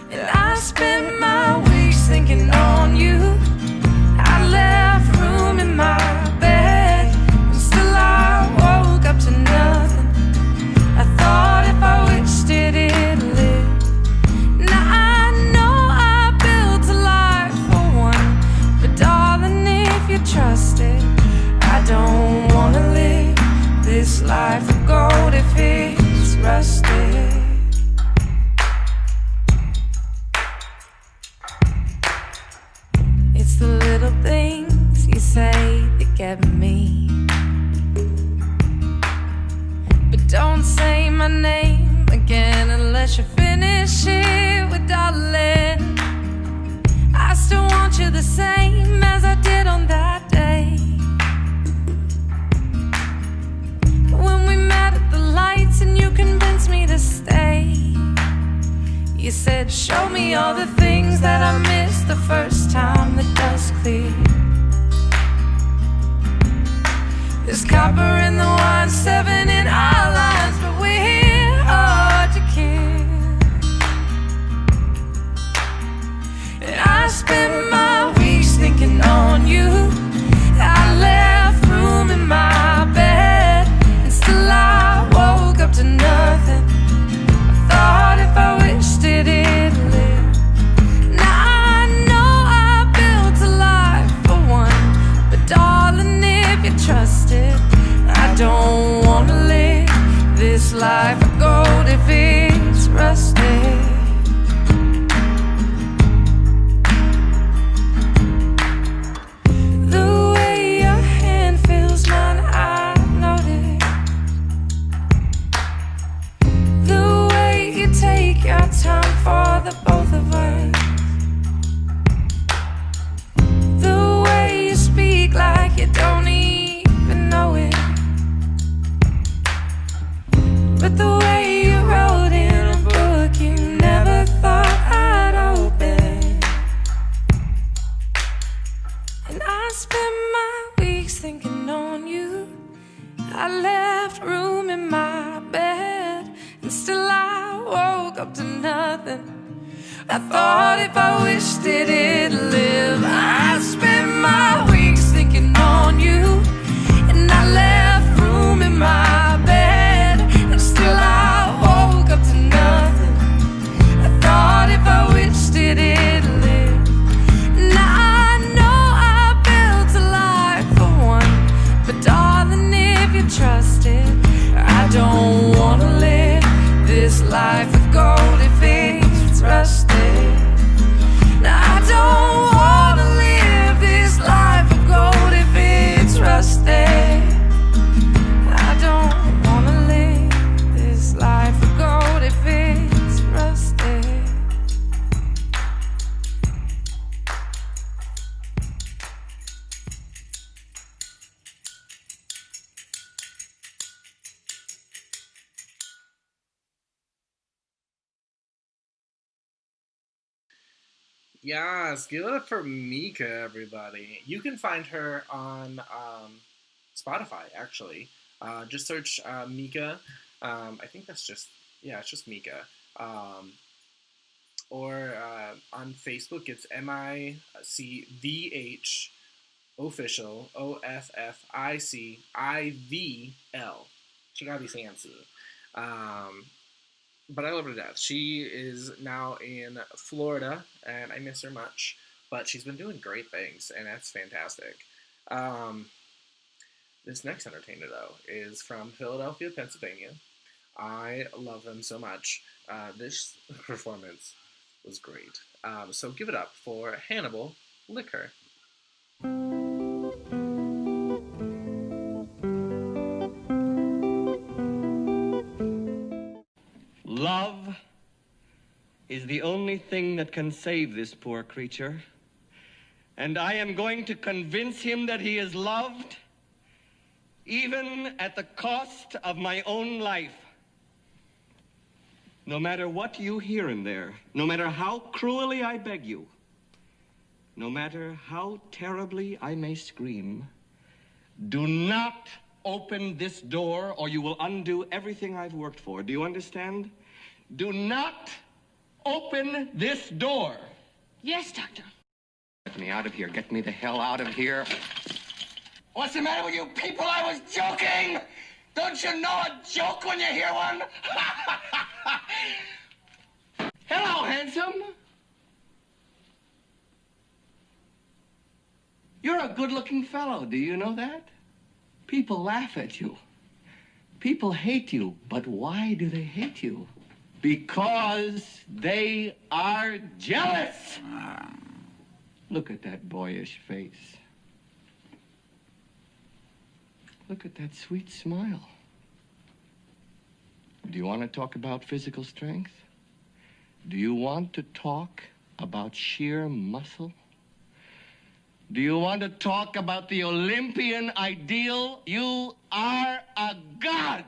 And I spent my weeks thinking on you. I left room in my bed, and still I woke up to nothing. I thought if I wished it'd live. Now I know I built a life for one, but darling, if you trust it, I don't wanna live this life of gold if it's rusted. It's the little things you say that get me. But don't say my name again unless you finish it with darling. I still want you the same as I did on that day when we met at the lights and you convinced me to stay. You said, show me all the things that I missed the first time the dust cleared. There's copper in the wine, 7 in our lines, but we're hard to kill. And I spent my weeks thinking on you. I left room in my bed, and still I woke up to nothing. I thought if I wished it'd live. Now I know I built a life for one, but darling, if you trust it, I don't wanna live this life of gold if it's rusted. The way your hand feels mine, I notice. The way you take your time for the both of us. The way you speak like you don't even know it. But the way you wrote in a book you never thought I'd open. And I spent my weeks thinking on you. I left room in my bed, and still I woke up to nothing. I thought if I wished it'd live. I spent my weeks thinking on you, and I left room in my bed, and still I woke up to nothing. I thought if I wished it'd live. Now I know I built a life for one, but darling, if you trust it, I don't wanna live this life of gold if it's rusted. Now I don't wanna live this life of gold if it's rusted. I don't wanna live this life of gold if it's rusted. Yes, give it up for Mika, everybody. You can find her on Spotify, actually. Just search Mika. I think that's just, yeah, it's just Mika. Or on Facebook, it's MICVH official, OFFICIVL. She gotta be fancy. But I love her to death. She is now in Florida, and I miss her much. But she's been doing great things, and that's fantastic. This next entertainer, though, is from Philadelphia, Pennsylvania. I love them so much. This performance was great. So give it up for Hannibal Liquor. Love is the only thing that can save this poor creature. And I am going to convince him that he is loved, even at the cost of my own life. No matter what you hear in there, no matter how cruelly I beg you, no matter how terribly I may scream, do not open this door or you will undo everything I've worked for. Do you understand? Do not open this door. Yes, Doctor. Get me out of here. Get me the hell out of here. What's the matter with you people? I was joking! Don't you know a joke when you hear one? Hello, handsome. You're a good-looking fellow. Do you know that? People laugh at you. People hate you. But why do they hate you? Because they are jealous. Look at that boyish face. Look at that sweet smile. Do you want to talk about physical strength? Do you want to talk about sheer muscle? Do you want to talk about the Olympian ideal? You are a god.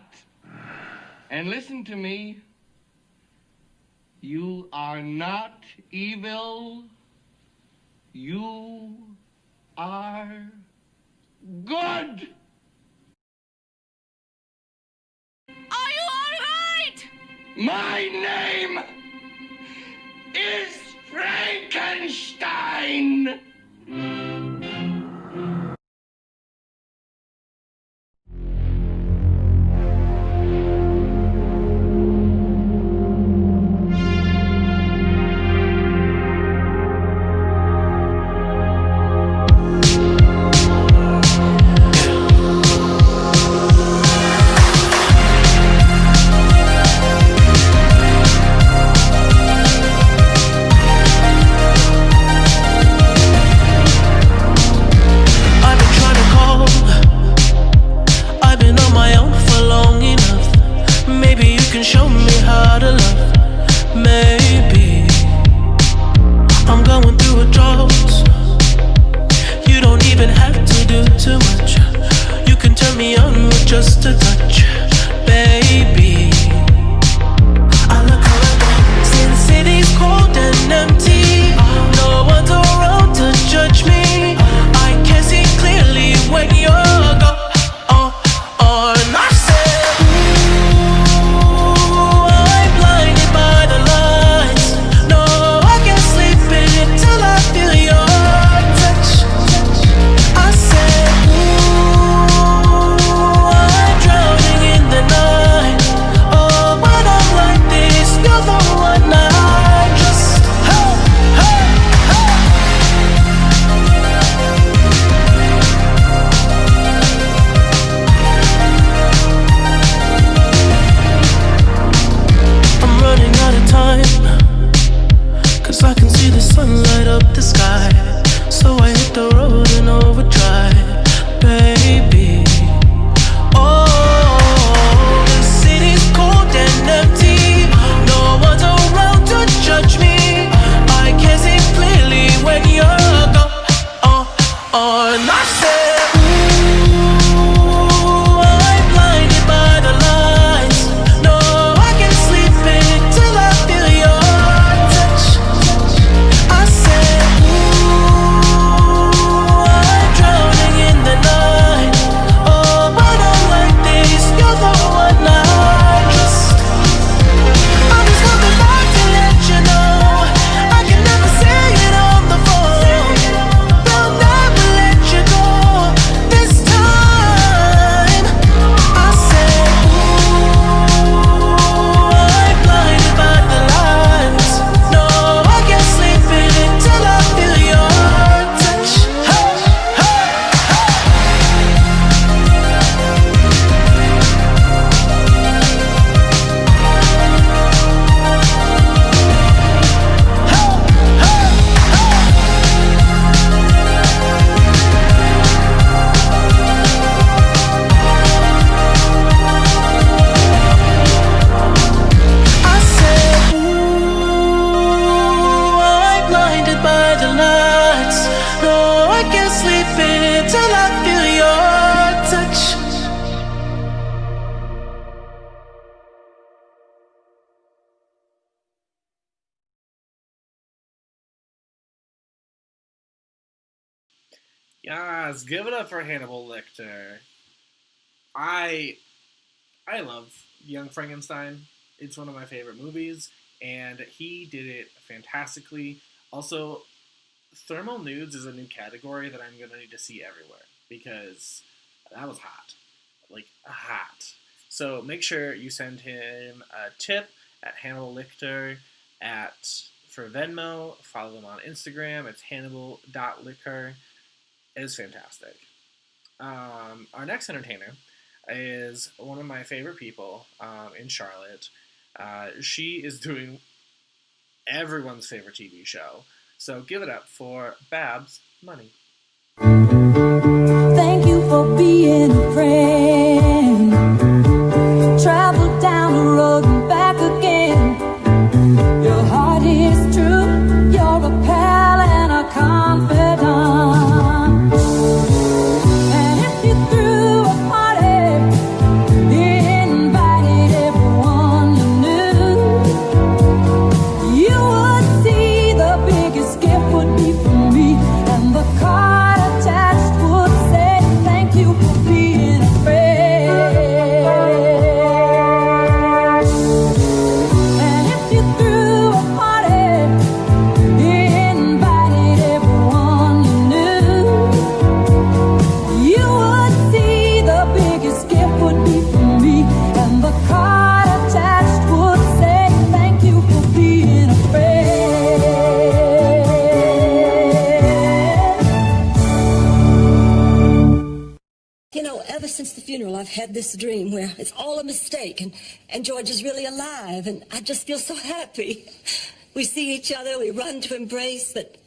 And listen to me. You are not evil. You are good. Are you all right? My name is Frankenstein. Just a touch, baby. I look around, since city's cold and empty, no one's around to judge me. I can see clearly when you're gone. I said, ooh, I'm blinded by the lights. No, I can't sleep until I feel your touch. I said, ooh, I'm drowning. I can't sleep until I feel your touch. Yes, give it up for Hannibal Lecter. I love Young Frankenstein. It's one of my favorite movies, and he did it fantastically. Also, thermal nudes is a new category that I'm going to need to see everywhere because that was hot. Like, hot. So make sure you send him a tip at Hannibal Lecter for Venmo. Follow them on Instagram. It's hannibal.liquor. It is fantastic. Our next entertainer is one of my favorite people in Charlotte. She is doing everyone's favorite TV show. So give it up for Babs Money. Thank you for being a friend. Travel down the road and back again. Your heart is true. You're a pal and a confidant. And if you threw a party, you invited everyone you knew, you would see the biggest gift would be from me, and the card attached would say thank you for being a friend. And if you threw a party, you invited everyone you knew, you would see the biggest gift would be from me, and the card attached would say thank you for being a friend. You know, ever since the funeral, I've had this dream where it's all a mistake and George is really alive, and I just feel so happy. We see each other, we run to embrace, but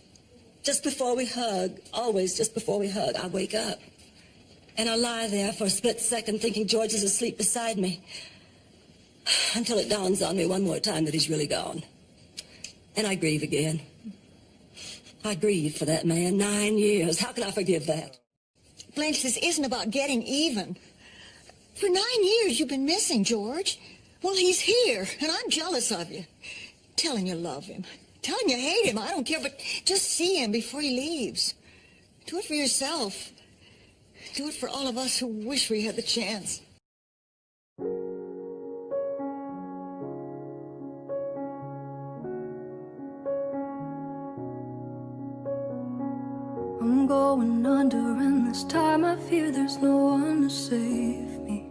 just before we hug, always just before we hug, I wake up. And I lie there for a split second thinking George is asleep beside me, until it dawns on me one more time that he's really gone. And I grieve again. I grieved for that man 9 years. How can I forgive that? Blanche, this isn't about getting even. For 9 years you've been missing George. Well, he's here, and I'm jealous of you. Tell him you love him. Tell him you hate him. I don't care, but just see him before he leaves. Do it for yourself. Do it for all of us who wish we had the chance. I'm going under, and this time I fear there's no one to save me.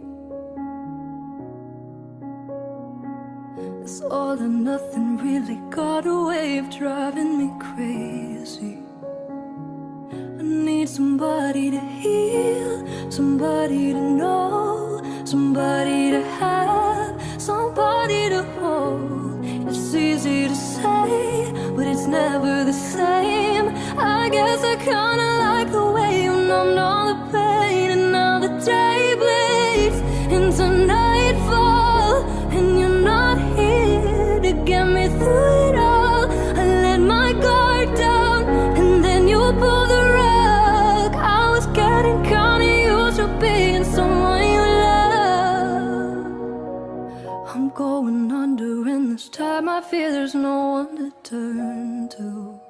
This all or nothing really got a way of driving me crazy. I need somebody to heal, somebody to know, somebody to have, somebody to hold. It's easy to say, but it's never the same. I guess I kinda like the way you numbed all the pain, and now the day bleeds into nightfall, and you're not here to get me through it all. I let my guard down, and then you pulled the rug. I was getting kinda used to being someone you love. I'm going under, and this time I fear there's no one to turn to.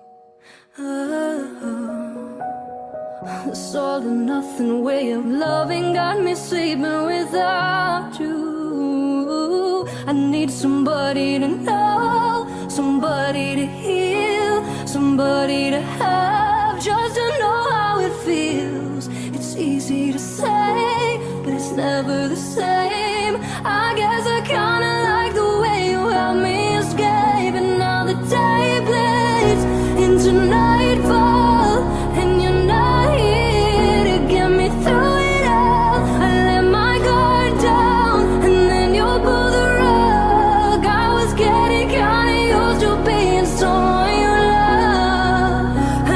This all or nothing way of loving got me sleeping without you. I need somebody to know, somebody to heal, somebody to have, just to know how it feels. It's easy to say, but it's never the same. I guess I kinda like the way you help me escape, and now the day bleeds into nightfall, and you're not here to get me through it all. I let my guard down, and then you pull the rug. I was getting kinda used to being someone you love,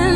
and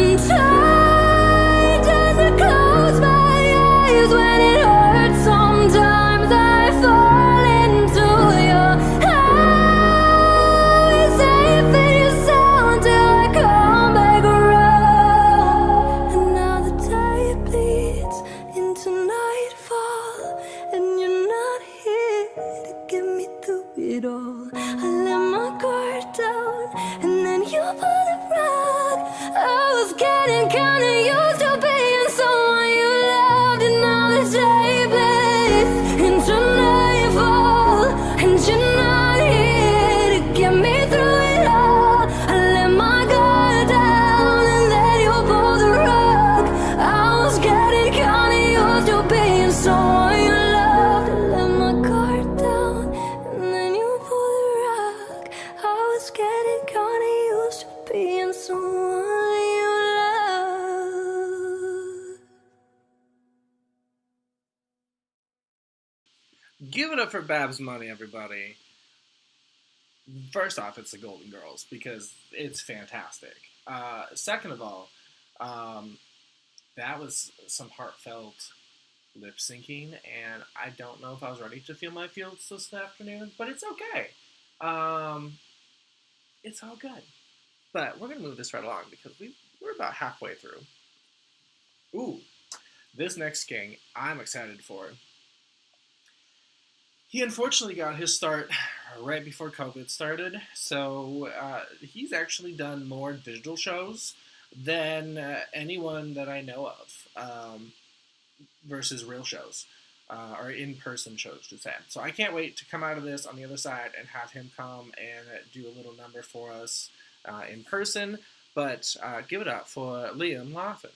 getting kinda used to being someone you loved, and now the day bleeds into nightfall, and you're not here to get me through it all. I let my guard down and then you pull the rug. I was getting kinda used to being someone you loved. I let my guard down and then you pull the rug. I was getting kinda used to being someone you love. Give it up for Babs Money, everybody. First off, it's the Golden Girls because it's fantastic. Second of all, that was some heartfelt lip syncing, and I don't know if I was ready to feel my feels this afternoon, but it's okay. It's all good. But we're going to move this right along because we're about halfway through. Ooh, this next king I'm excited for. He unfortunately got his start right before COVID started, so he's actually done more digital shows than anyone that I know of versus real shows or in-person shows, to say. So I can't wait to come out of this on the other side and have him come and do a little number for us in person. But give it up for Liam Laughlin.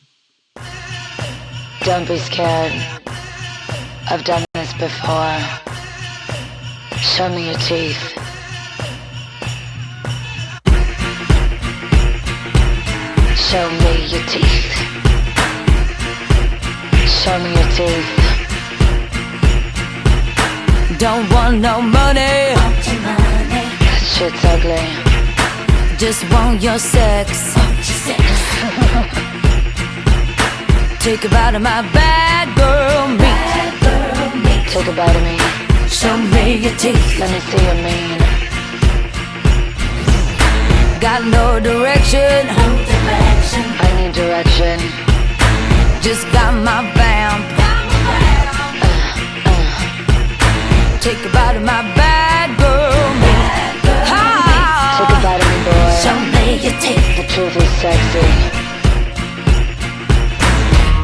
Don't be scared. I've done this before. Show me your teeth. Show me your teeth. Show me your teeth. Don't want no money. That shit's ugly. Just want your sex. Take a bite of my bad girl meat. Take a bite of me. Show me your teeth. Let me see your mean. Got no direction. I need direction. Just got my vamp. Take a bite of my bad girl meat. Take a bite of me, boy. Show me your teeth. The truth is sexy.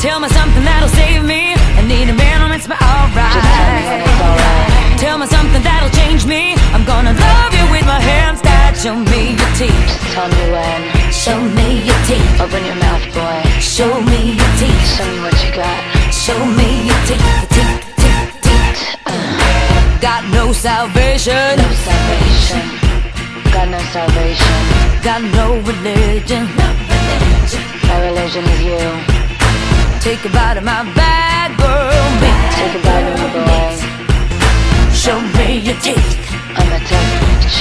Tell me something that'll save me. I need a man who makes me alright. Just tell me when it's alright. Tell me something that'll change me. I'm gonna love you with my hands tied. Show me your teeth. Just tell me when. Show me your teeth. Open your mouth, boy. Show me your teeth. Show me what you got. Show me your teeth. Teeth. Got no salvation. No salvation. Got no salvation. Got no religion. My religion is you. Take a bite of my bad girl meat. Take a bite of me, boy. Show me your teeth. I'm a tough bitch.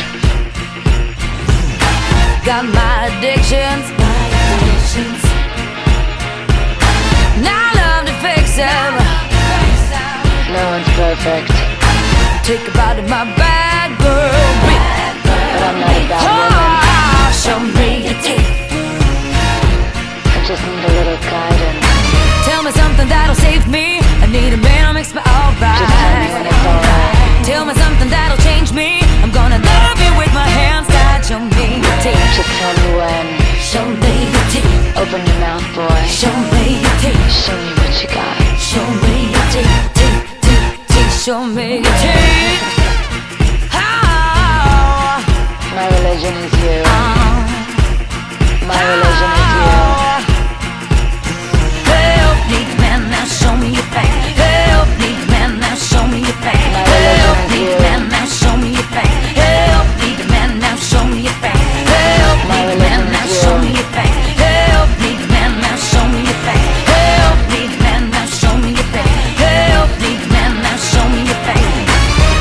Got my addictions. Now I love to fix them. No one's perfect. Take a bite of my bad girl meat. But I'm not a bad woman. Show me your teeth. I just need a little guidance. Tell me something that'll save me. I need a man who makes me alright. Just tell me when it's alright. Tell me something that'll change me. I'm gonna love you with my hands tied. Show me your teeth. Just tell me when. Show me your teeth. Open your mouth, boy. Show me your teeth. Show me what you got. Show me your teeth. Teeth. Show me your teeth. Oh. My religion is you. My religion is you. Help, need man, now show me your face. Help, need man, now show me your face. My Help, religion is need you. man, now show me your face. Help, need man, now show me your face. Help, My need man, religion now is show you. me your face. Help, need man, now show me your face. Help, need man, now show me your face. Help, need man, now show me your face.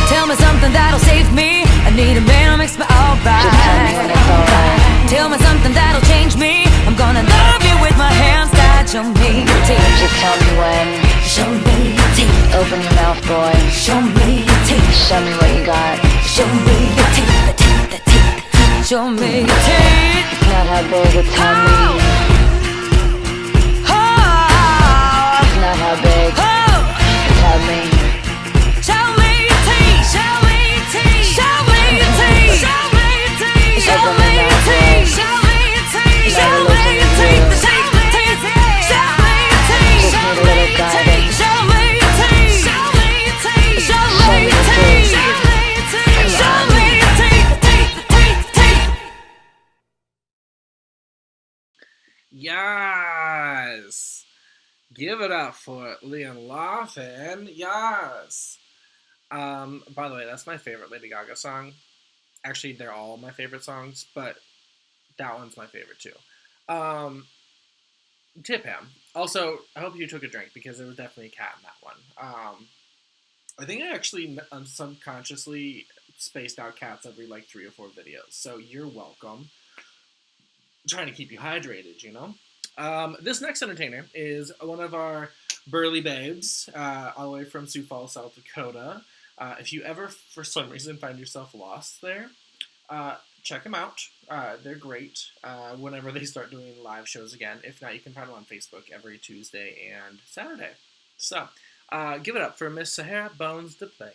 Tell me something that'll save me. I need a man who makes me alright. Just tell me when it's alright. Tell me something that'll change me. I'm gonna love you with my hands tied. Show me your teeth. Just tell me when. Show me your teeth. Open your mouth, boy. Show me your teeth. Show me what you got. Show me your teeth. The teeth. Show me your teeth. It's not how big, it's how mean. Oh. It's not how big, Oh. it's how mean. Show me your teeth. Show me your teeth. Show me your teeth. Show me your teeth. Show me your teeth. Show me your teeth. Show me your teeth. Yes. Give it up for Leon Laughlin. Yes. By the way, that's my favorite Lady Gaga song. Actually, they're all my favorite songs, but that one's my favorite too. Tip him. Also, I hope you took a drink because there was definitely a cat in that one. I think I actually subconsciously spaced out cats every like 3 or 4 videos, so you're welcome. I'm trying to keep you hydrated, you know? This next entertainer is one of our burly babes, all the way from Sioux Falls, South Dakota. If you ever, for some reason, find yourself lost there, check them out. They're great whenever they start doing live shows again. If not, you can find them on Facebook every Tuesday and Saturday. So, give it up for Miss Sahara Bones DePlank.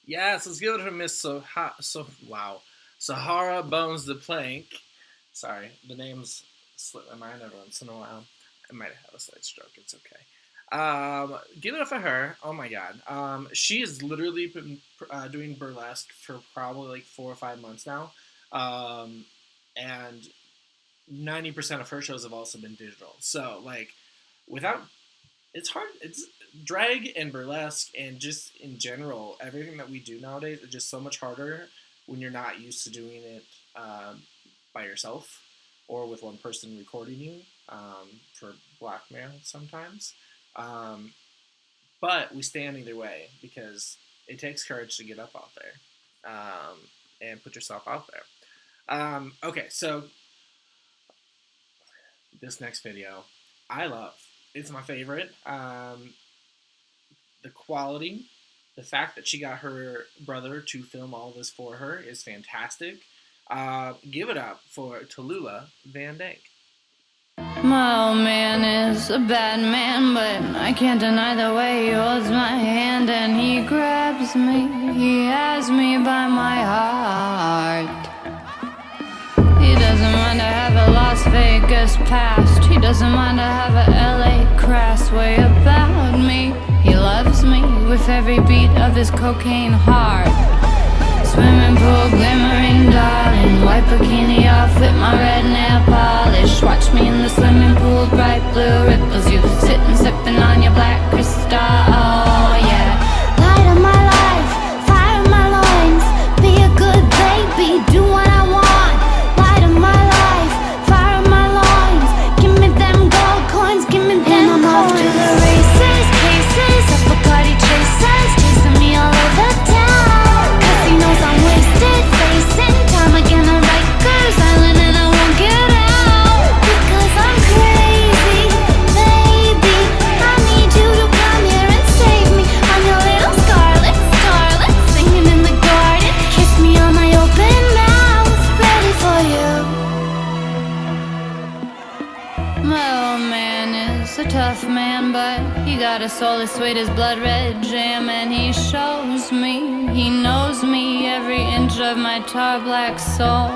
Yes, let's give it to Miss Sahara Bones DePlank. Sorry, the names slip my mind every once in a while. I might have had a slight stroke. It's okay. Give it up for her. Oh my god. She has literally been doing burlesque for probably like 4 or 5 months now. And 90% of her shows have also been digital. So like, it's hard. It's drag and burlesque and just in general, everything that we do nowadays is just so much harder when you're not used to doing it by yourself or with one person recording you for blackmail sometimes. But we stand either way because it takes courage to get up out there and put yourself out there. Okay, so this next video I love. It's my favorite. The quality, the fact that she got her brother to film all this for her is fantastic. Give it up for Tallulah Van Dyke. My old man is a bad man, but I can't deny the way he holds my hand and he grabs me. He has me by my heart. He doesn't mind to have a Las Vegas past. He doesn't mind to have a LA crass way about me. He loves me with every beat of his cocaine heart. Swimming pool glimmering, darling, white bikini off with my red nail polish. Watch me in the swimming pool, bright blue ripples. You sitting sipping on your black crystal, oh yeah. Light of my life, fire of my loins. Be a good baby, do what I want. Light of my life, fire of my loins. Give me them gold coins, give me them coins. And I'm off to the races, cases of Bacardi chasers, chasing me all over town. Casinos I'm wasted, facing time again on Rikers Island, and I won't get out because I'm crazy, baby. I need you to come here and save me. I'm your little scarlet, starlet, singing in the garden. Kiss me on my open mouth, ready for you. My old man is a tough man, but he got a soul as sweet as blood red jam. And he shows me, he knows me, every inch of my tar black soul.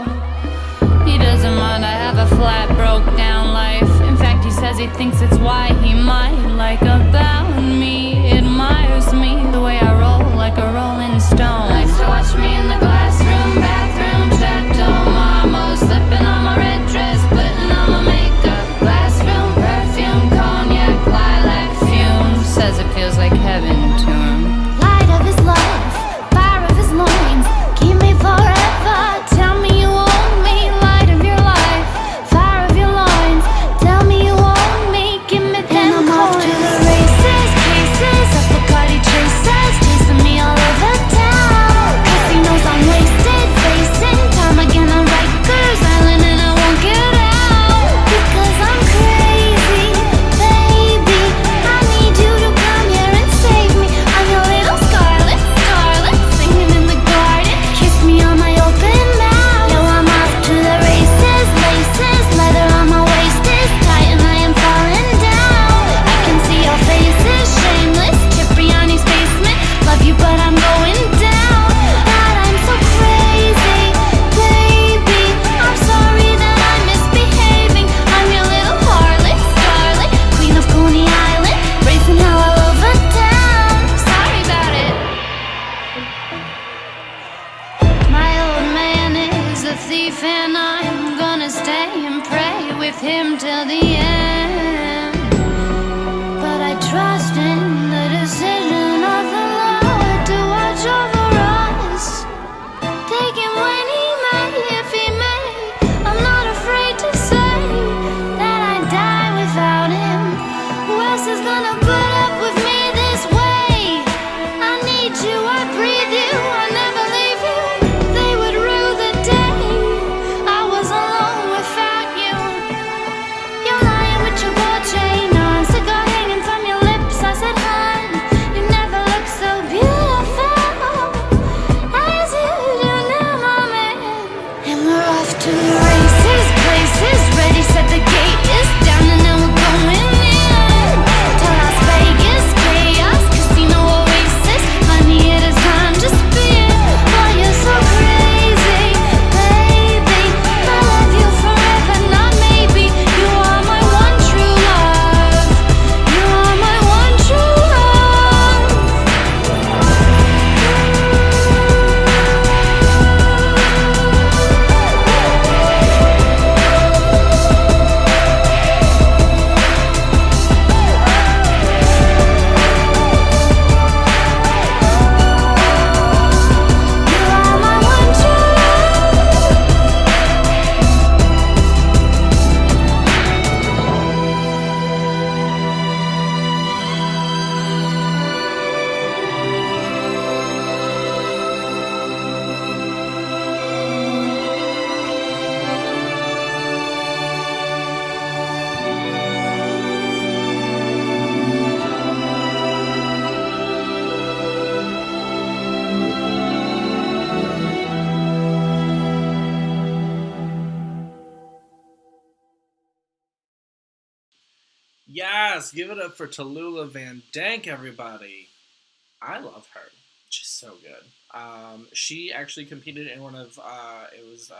He doesn't mind I have a flat, broke down life. In fact, he says he thinks it's why he might like about me, admires me, the way I roll like a rolling stone. Likes to watch me in the glass room, bathroom, chateau mama, slipping on my red dress, putting on my makeup. Glass room, perfume, cognac, lilac fumes. Says it feels like heaven to him. Light of his love, fire of his loins. Keep me forever, tell me you own me. Light of your life, fire of your loins. Tell me you own me, give me them coins. And I'm off to the races, cases of Bacardi chasers, chasing me all over town. Casinos I'm wasted, facing time again on Rikers Island, and I won't get out because I'm crazy, baby. I need you to come here and save me. I'm your little scarlet, starlet, singing in the garden. Kiss me on my open mouth. Yo, I'm off to the races, laces, leather on my waist is tight, and I am falling down. I can see your faces, shameless, Cipriani's basement. Love you, but I'm going down. God, I'm so crazy, baby. I'm sorry that I'm misbehaving. I'm your little harlot, starlet, queen of Coney Island, racing hell all over town. Sorry about it. My old man is a thief, and I'm gonna stay and pray with him till the end. But I trust in the decision of the Lord to watch over us. Take him when he may, if he may. I'm not afraid to say that I die without him. Who else is gonna put up with me this way? I need you, I breathe you, I never leave you. They would rue the day I was alone without you. You're lying with your gold chain on, cigar hanging from your lips. I said, hon, you never look so beautiful as you do now, my man. And we're off to the races, places, ready, set the gate is down, and then we're going in to Las Vegas, chaos, casino oasis. Honey, it is time to spin. Oh, you're so crazy, baby. I love you forever, not maybe. You are my one true love. You are my one true love. Yes, give it up for Tallulah Van Dank, everybody. I love her. She's so good. She actually competed in one of it was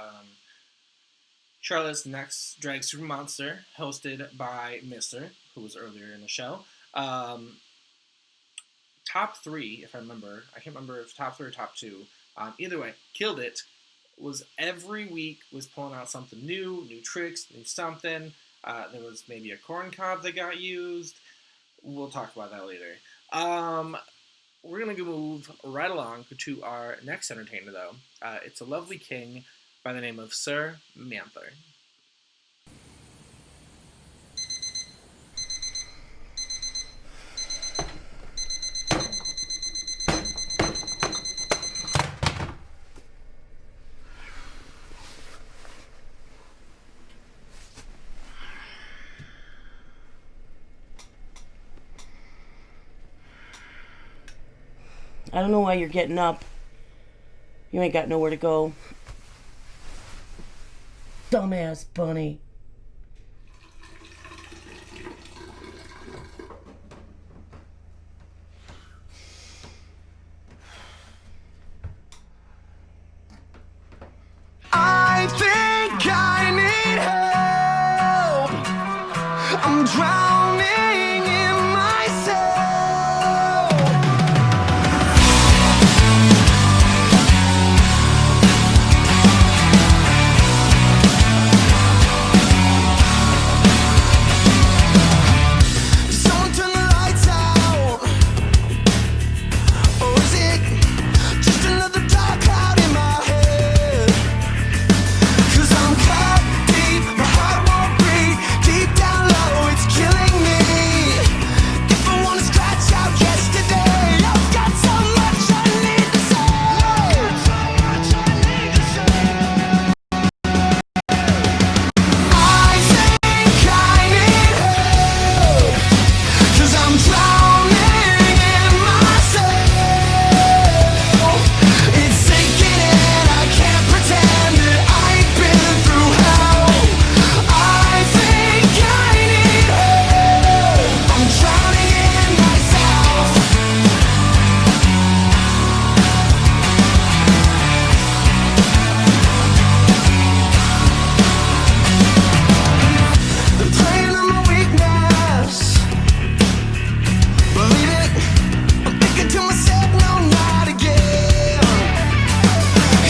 Charlotte's Next Drag Super Monster, hosted by Mister, who was earlier in the show. Top three, if I remember. I can't remember if top three or top two. Either way, killed it. was every week was pulling out something new tricks, new something. There was maybe a corn cob that got used. We'll talk about that later. We're going to move right along to our next entertainer, though. It's a lovely king by the name of Sir Manther. I don't know why you're getting up. You ain't got nowhere to go. Dumbass bunny. I think I need help. I'm drowning in myself. Someone turn the lights out. Or is it just another dark cloud in my head? 'Cause I'm caught deep, my heart won't beat. Deep down low, it's killing me. If I wanna scratch out yesterday, I've got so much I need to say. I think I need help. 'Cause I'm drowning in myself. It's sinking in, I can't pretend that I've been through hell. I think I need help. I'm drowning in myself. They're playing on my weakness. Believe it, I'm thinking to myself, no, not again.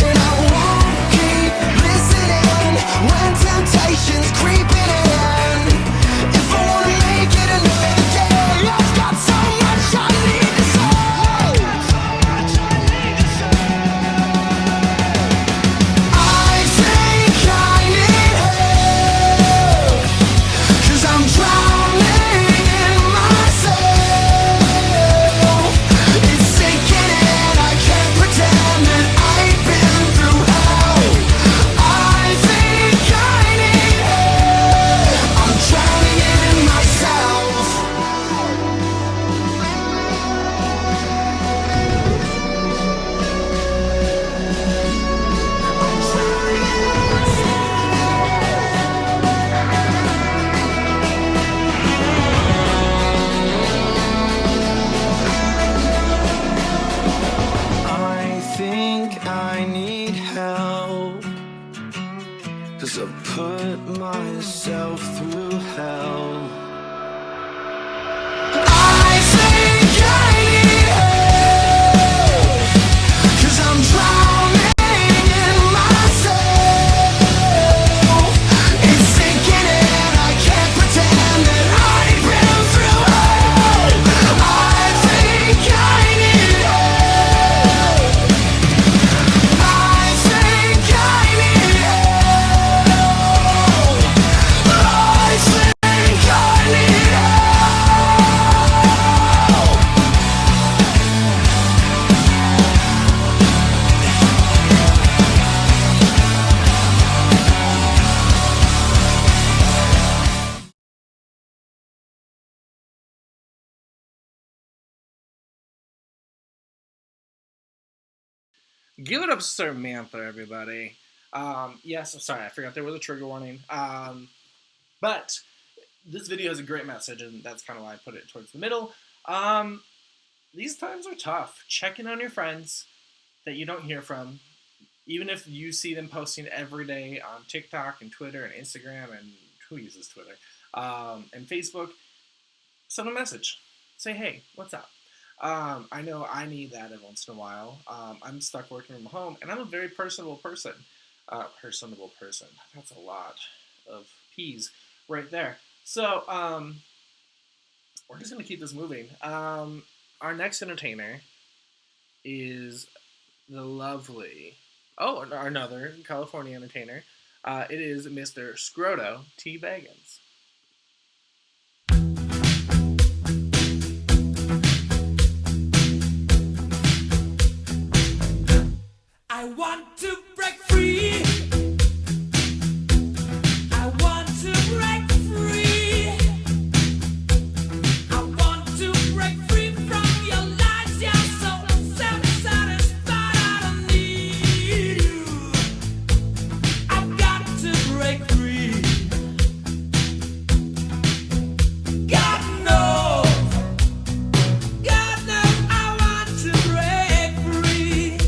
And I won't keep listening when temptation's creeping in. If I wanna make it another day, I've got so much I need to say. I think I need help. 'Cause I'm drowning in myself. It's sinking in, I can't pretend that I've been through hell. I think I need help. I'm drowning in myself. I think I need help. 'Cause I've put myself through hell. I think I need help. 'Cause I'm drowning in myself. It's sinking in, I can't pretend that I've been through hell. I think I need help. I think I need help. I think I need help. Give it up, Sir Manther, everybody. Yes, sorry, I forgot there was a trigger warning. But this video has a great message, and that's kind of why I put it towards the middle. These times are tough. Checking on your friends that you don't hear from, even if you see them posting every day on TikTok and Twitter and Instagram, and who uses Twitter, and Facebook, send a message. Say, hey, what's up? I know I need that every once in a while. I'm stuck working from home, and I'm a very personable person. personable person. That's a lot of P's right there. So, we're just going to keep this moving. Our next entertainer is the lovely, another California entertainer. It is Mr. Scroto T. Baggins. I want to break free. I want to break free. I want to break free from your lies. You're so self-satisfied. I don't need you. I've got to break free. God knows. God knows I want to break free.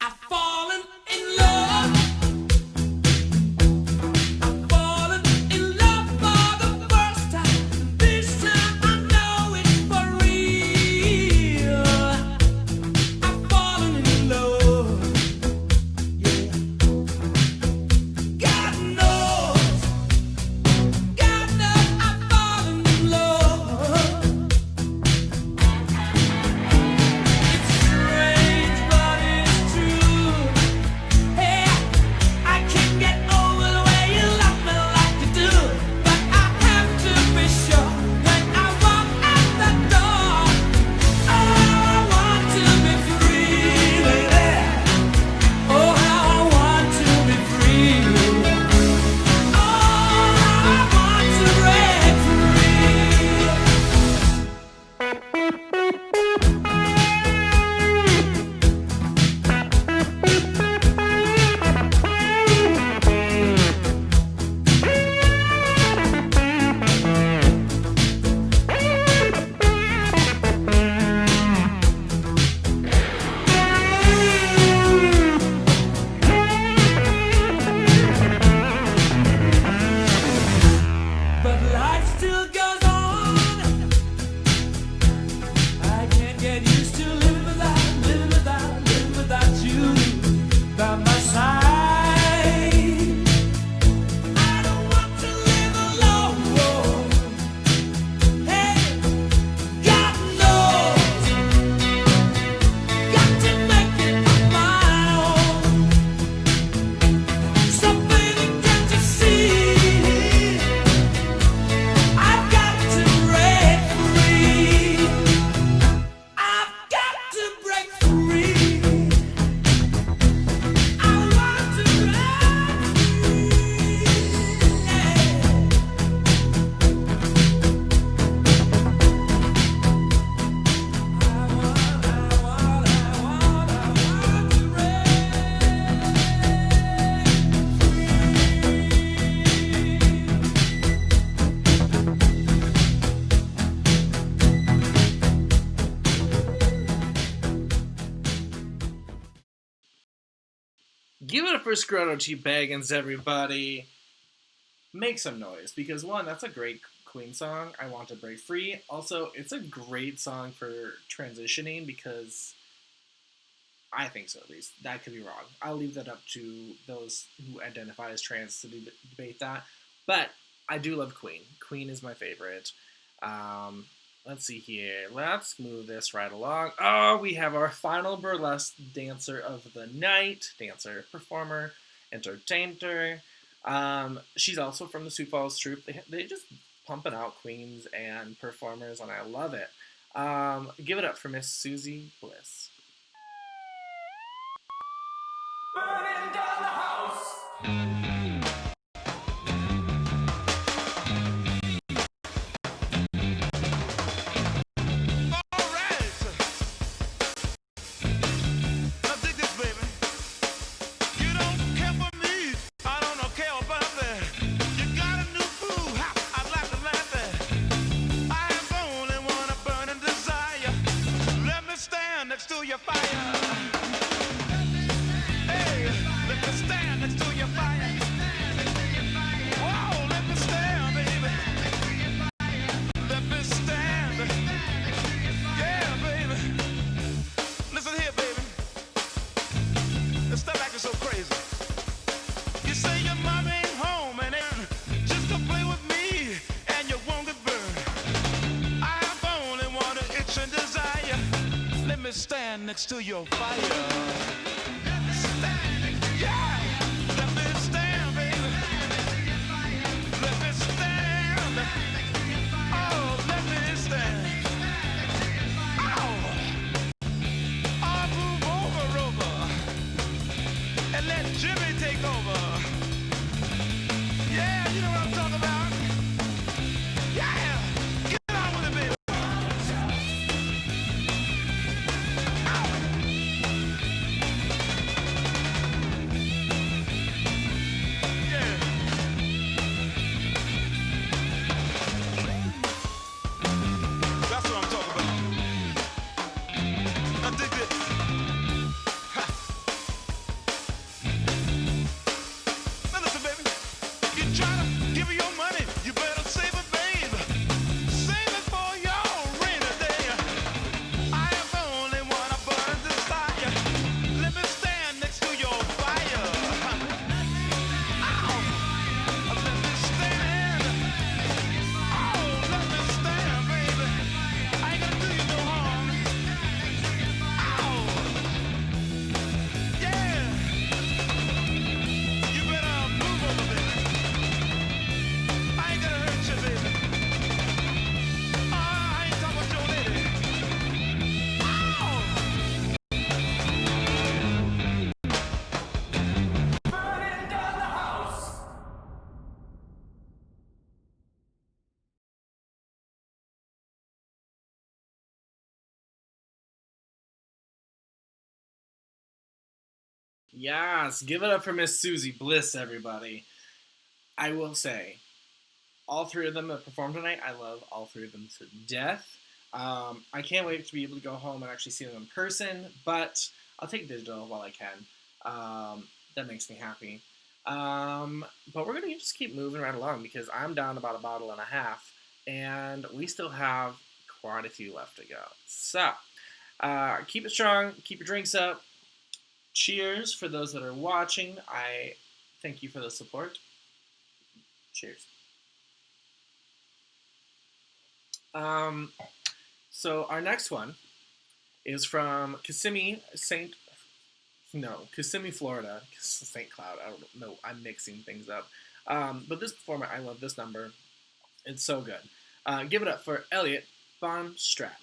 I've fallen in love. I've fallen in love for the first time. This time I know it's for real. I've fallen in love. Yeah. God knows. God knows I've fallen in love. It's strange, but it's true. Hey, I can't get over the way you love me like you do. But I have to be sure when I walk out the door. Oh, how I want to be free, baby. Oh, how I want to be free. Oh, how I want to break But life still goes on. I can't get used to living without you by my side. I don't want to live alone. Hey, God knows. Got to make it my own. So baby, can't you see? I've got to break free. I've got to break free. I want to Give it up for Scroto T. Baggins, everybody. Make some noise, because one, that's a great Queen song. I Want to Break Free. Also, it's a great song for transitioning, because I think so, at least. That could be wrong. I'll leave that up to those who identify as trans to debate that. But I do love Queen. Queen is my favorite. Let's see here. Let's move this right along. Oh, we have our final burlesque dancer of the night. Dancer, performer, entertainer. She's also from the Sioux Falls troupe. They just pumping out queens and performers, and I love it. Give it up for Miss Susie Bliss. burning down the house. Next to your stand next to your fire. Yeah, let me stand, baby. Let me stand. Oh, let me stand. I'll move over, and let Jimmy take over. Yeah, you know what I'm talking about. Yeah, get on with it, baby. That's what I'm talking about. Now dig this. Ha. Now listen, baby. You try to give her your money, you better save it, babe. Save it for your rainy day. I am the only one that burns inside you. Let me stand next to your fire. Ow. Let me stand. Oh, let me stand, baby. I ain't gonna do you no harm. Ow. Yeah. You better move over, baby. I ain't gonna hurt you, baby. I ain't talking about your lady. Ow. Burning down the house. Yes, give it up for Miss Susie Bliss, everybody. I will say, all three of them that performed tonight, I love all three of them to death. I can't wait to be able to go home and actually see them in person, but I'll take digital while I can. That makes me happy. But we're going to just keep moving right along because I'm down about a bottle and a half, and we still have quite a few left to go. So, keep it strong, keep your drinks up. Cheers for those that are watching. I thank you for the support. Cheers. So our next one is from Kissimmee, Florida. St. Cloud. I don't know. I'm mixing things up. But this performer, I love this number. It's so good. Give it up for Elliot Von Strap.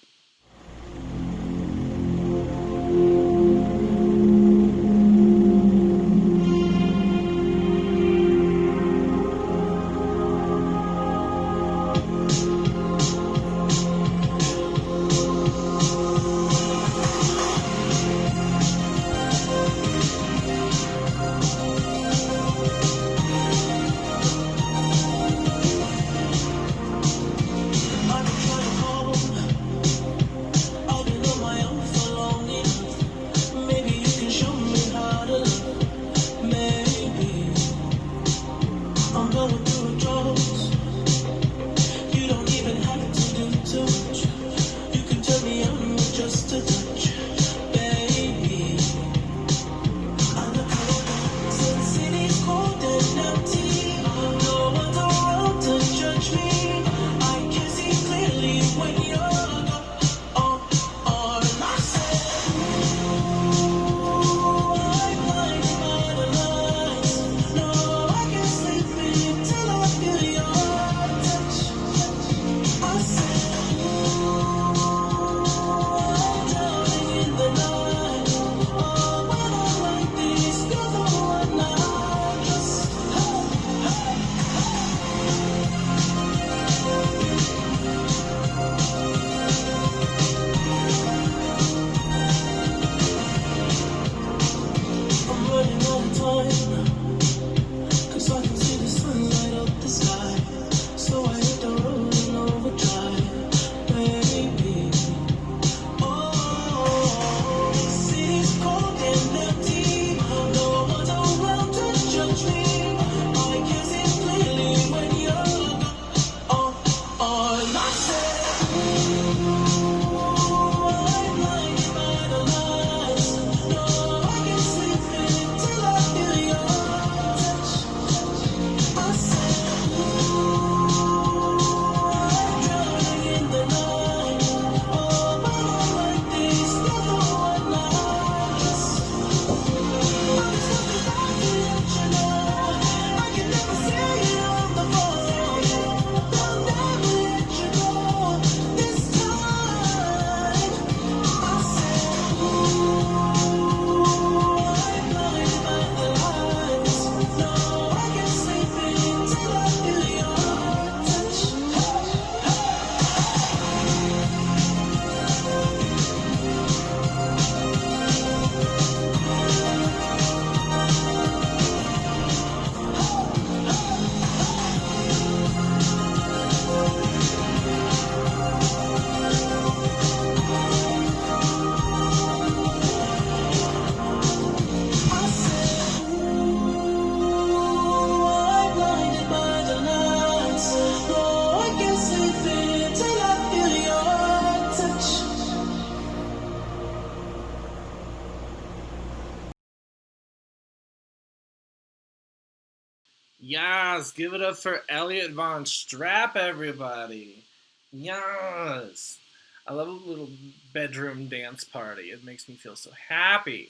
Yes, give it up for Elliot Von Strap, everybody. Yes. I love a little bedroom dance party. It makes me feel so happy.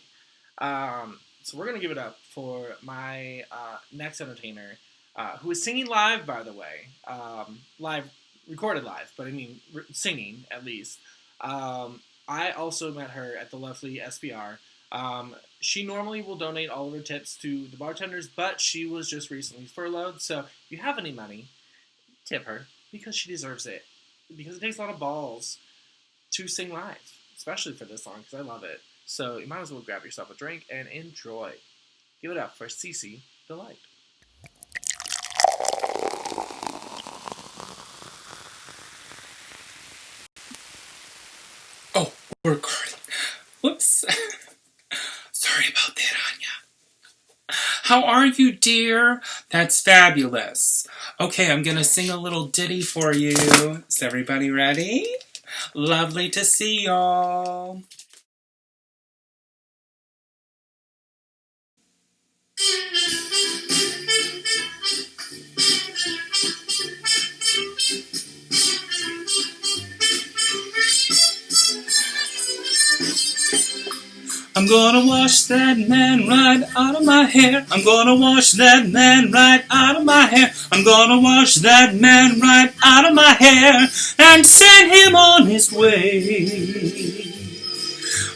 So we're going to give it up for my next entertainer, who is singing live, by the way. Live, recorded live, but I mean singing, at least. I also met her at the lovely SPR. She normally will donate all of her tips to the bartenders, but she was just recently furloughed, so if you have any money, tip her, because she deserves it. Because it takes a lot of balls to sing live, especially for this song, because I love it. So you might as well grab yourself a drink and enjoy. Give it up for Cece Delight. Oh, we're recording. Whoops. Sorry about that, Anya. How are you, dear? That's fabulous. Okay, I'm gonna sing a little ditty for you. Is everybody ready? Lovely to see y'all. I'm gonna wash that man right out of my hair. I'm gonna wash that man right out of my hair. I'm gonna wash that man right out of my hair and send him on his way.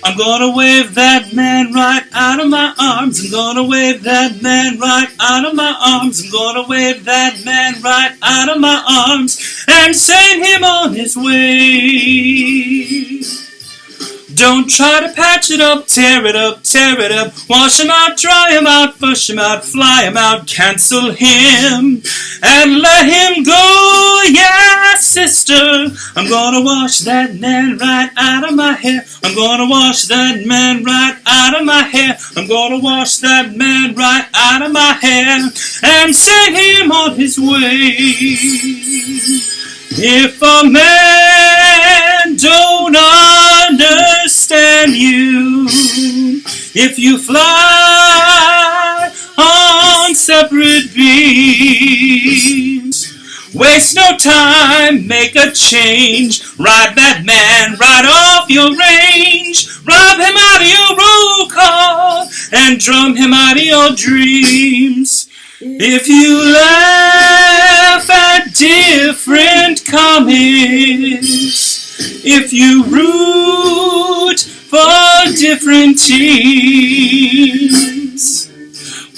I'm gonna wave that man right out of my arms. I'm gonna wave that man right out of my arms. I'm gonna wave that man right out of my arms and send him on his way. Don't try to patch it up, tear it up, tear it up. Wash him out, dry him out, push him out, fly him out, cancel him and let him go. Yeah, sister, I'm gonna wash that man right out of my hair. I'm gonna wash that man right out of my hair. I'm gonna wash that man right out of my hair and send him on his way. If a man don't understand you, if you fly on separate beams, waste no time, make a change, ride that man right off your range, rob him out of your roll call, and drum him out of your dreams. If you laugh at different comments, if you root for different teams,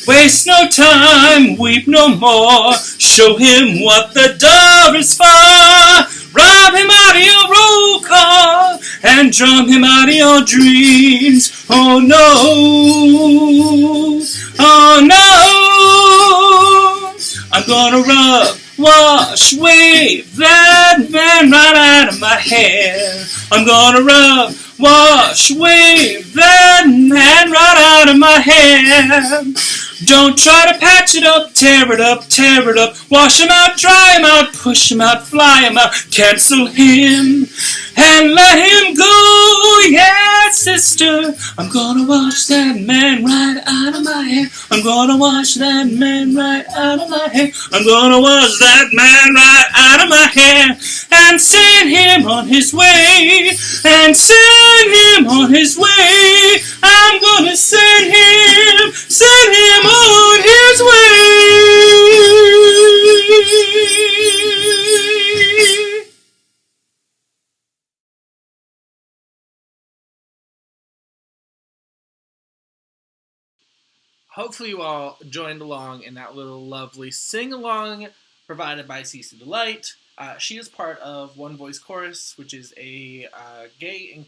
waste no time, weep no more, show him what the door is for. Rob him out of your roll call and drum him out of your dreams. Oh no, oh no. I'm gonna rub, wash, wave that man right out of my hair. I'm gonna rub, wash, wave that man right out of my hair. Don't try to patch it up, tear it up, tear it up. Wash him out, dry him out, push him out, fly him out, cancel him and let him go. Yeah, sister, I'm gonna wash that man right out of my hair. I'm gonna wash that man right out of my hair. I'm gonna wash that man right out of my hair and send him on his way. And send him on his way. I'm gonna send him on his way. Hopefully you all joined along in that little lovely sing-along provided by Cece Delight. She is part of One Voice Chorus, which is a gay,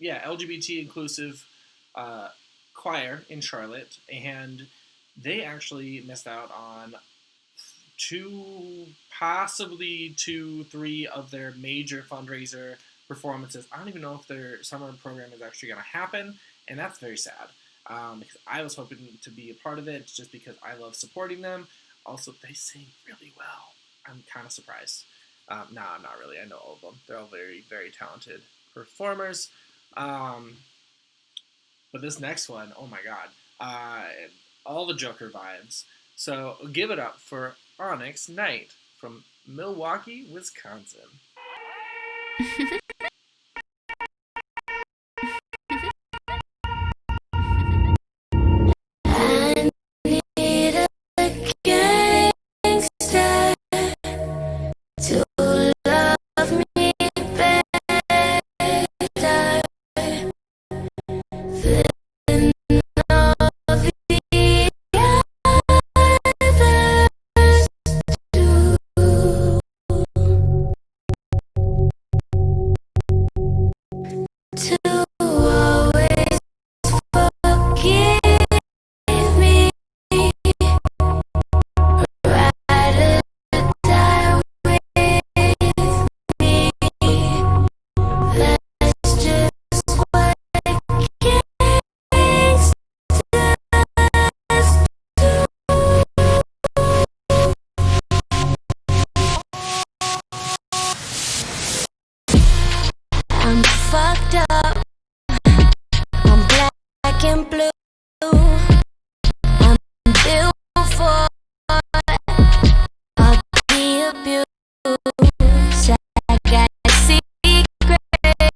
LGBT inclusive choir in Charlotte, and they actually missed out on possibly 2-3 of their major fundraiser performances. I don't even know if their summer program is actually going to happen, and that's very sad. Because I was hoping to be a part of it just because I love supporting them. Also, they sing really well. I'm kind of surprised. No, I'm not really. I know all of them. They're all very, very talented performers. But this next one, oh my god. All the Joker vibes. So give it up for Onyx Knight from Milwaukee, Wisconsin. I'm fucked up. I'm black and blue. I'm built for all the abuse. I got secrets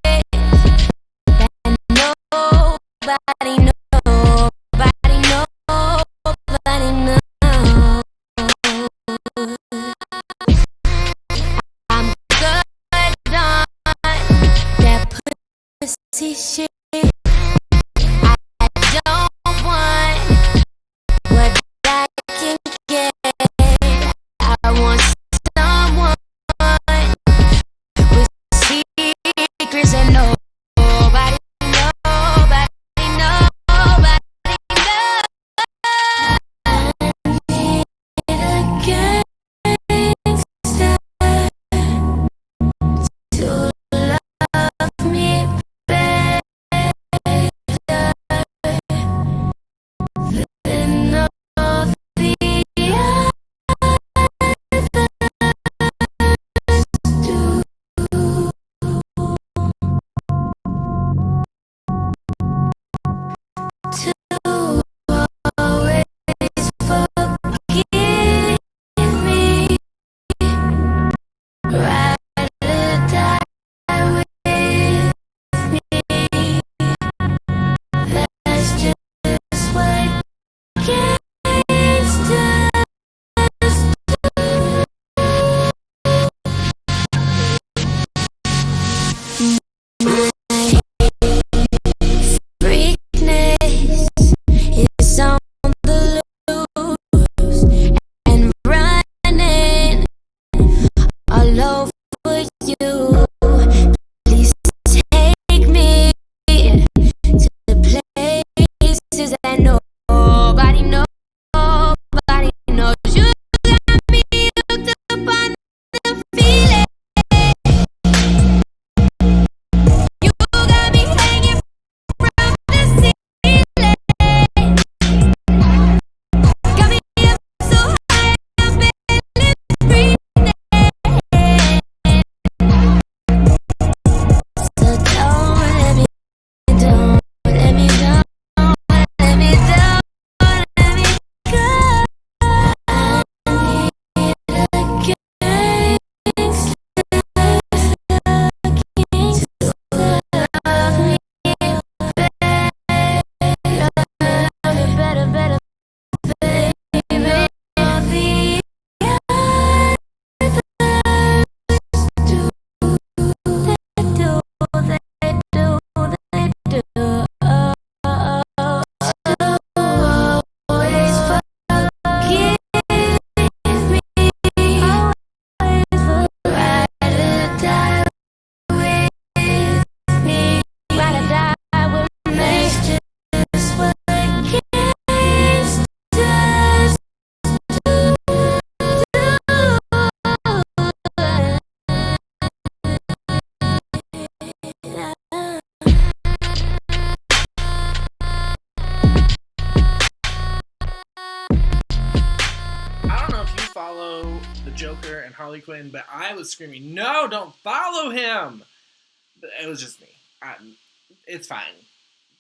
that nobody knows. Nobody knows. I'm good on that pussy shit. I don't want what I can get. I want someone with secrets and nobody, nobody, nobody knows. To love me better than all the others do. To always forgive me. Ride or die with me. That's just what gangsters do. Freakness is on the loose and running all over you. Please take me to places that nobody knows. Nobody knows. You got me hooked up on the feeling. You got me hanging from the ceiling. Got me up so high, I barely breathing. So don't let me, don't let me, don't let me, don't let me go. I need a gangster to love me better, better, baby. All the I don't know if you follow the Joker and Harley Quinn, but I was screaming, "No, don't follow him!" But it was just me. It's fine.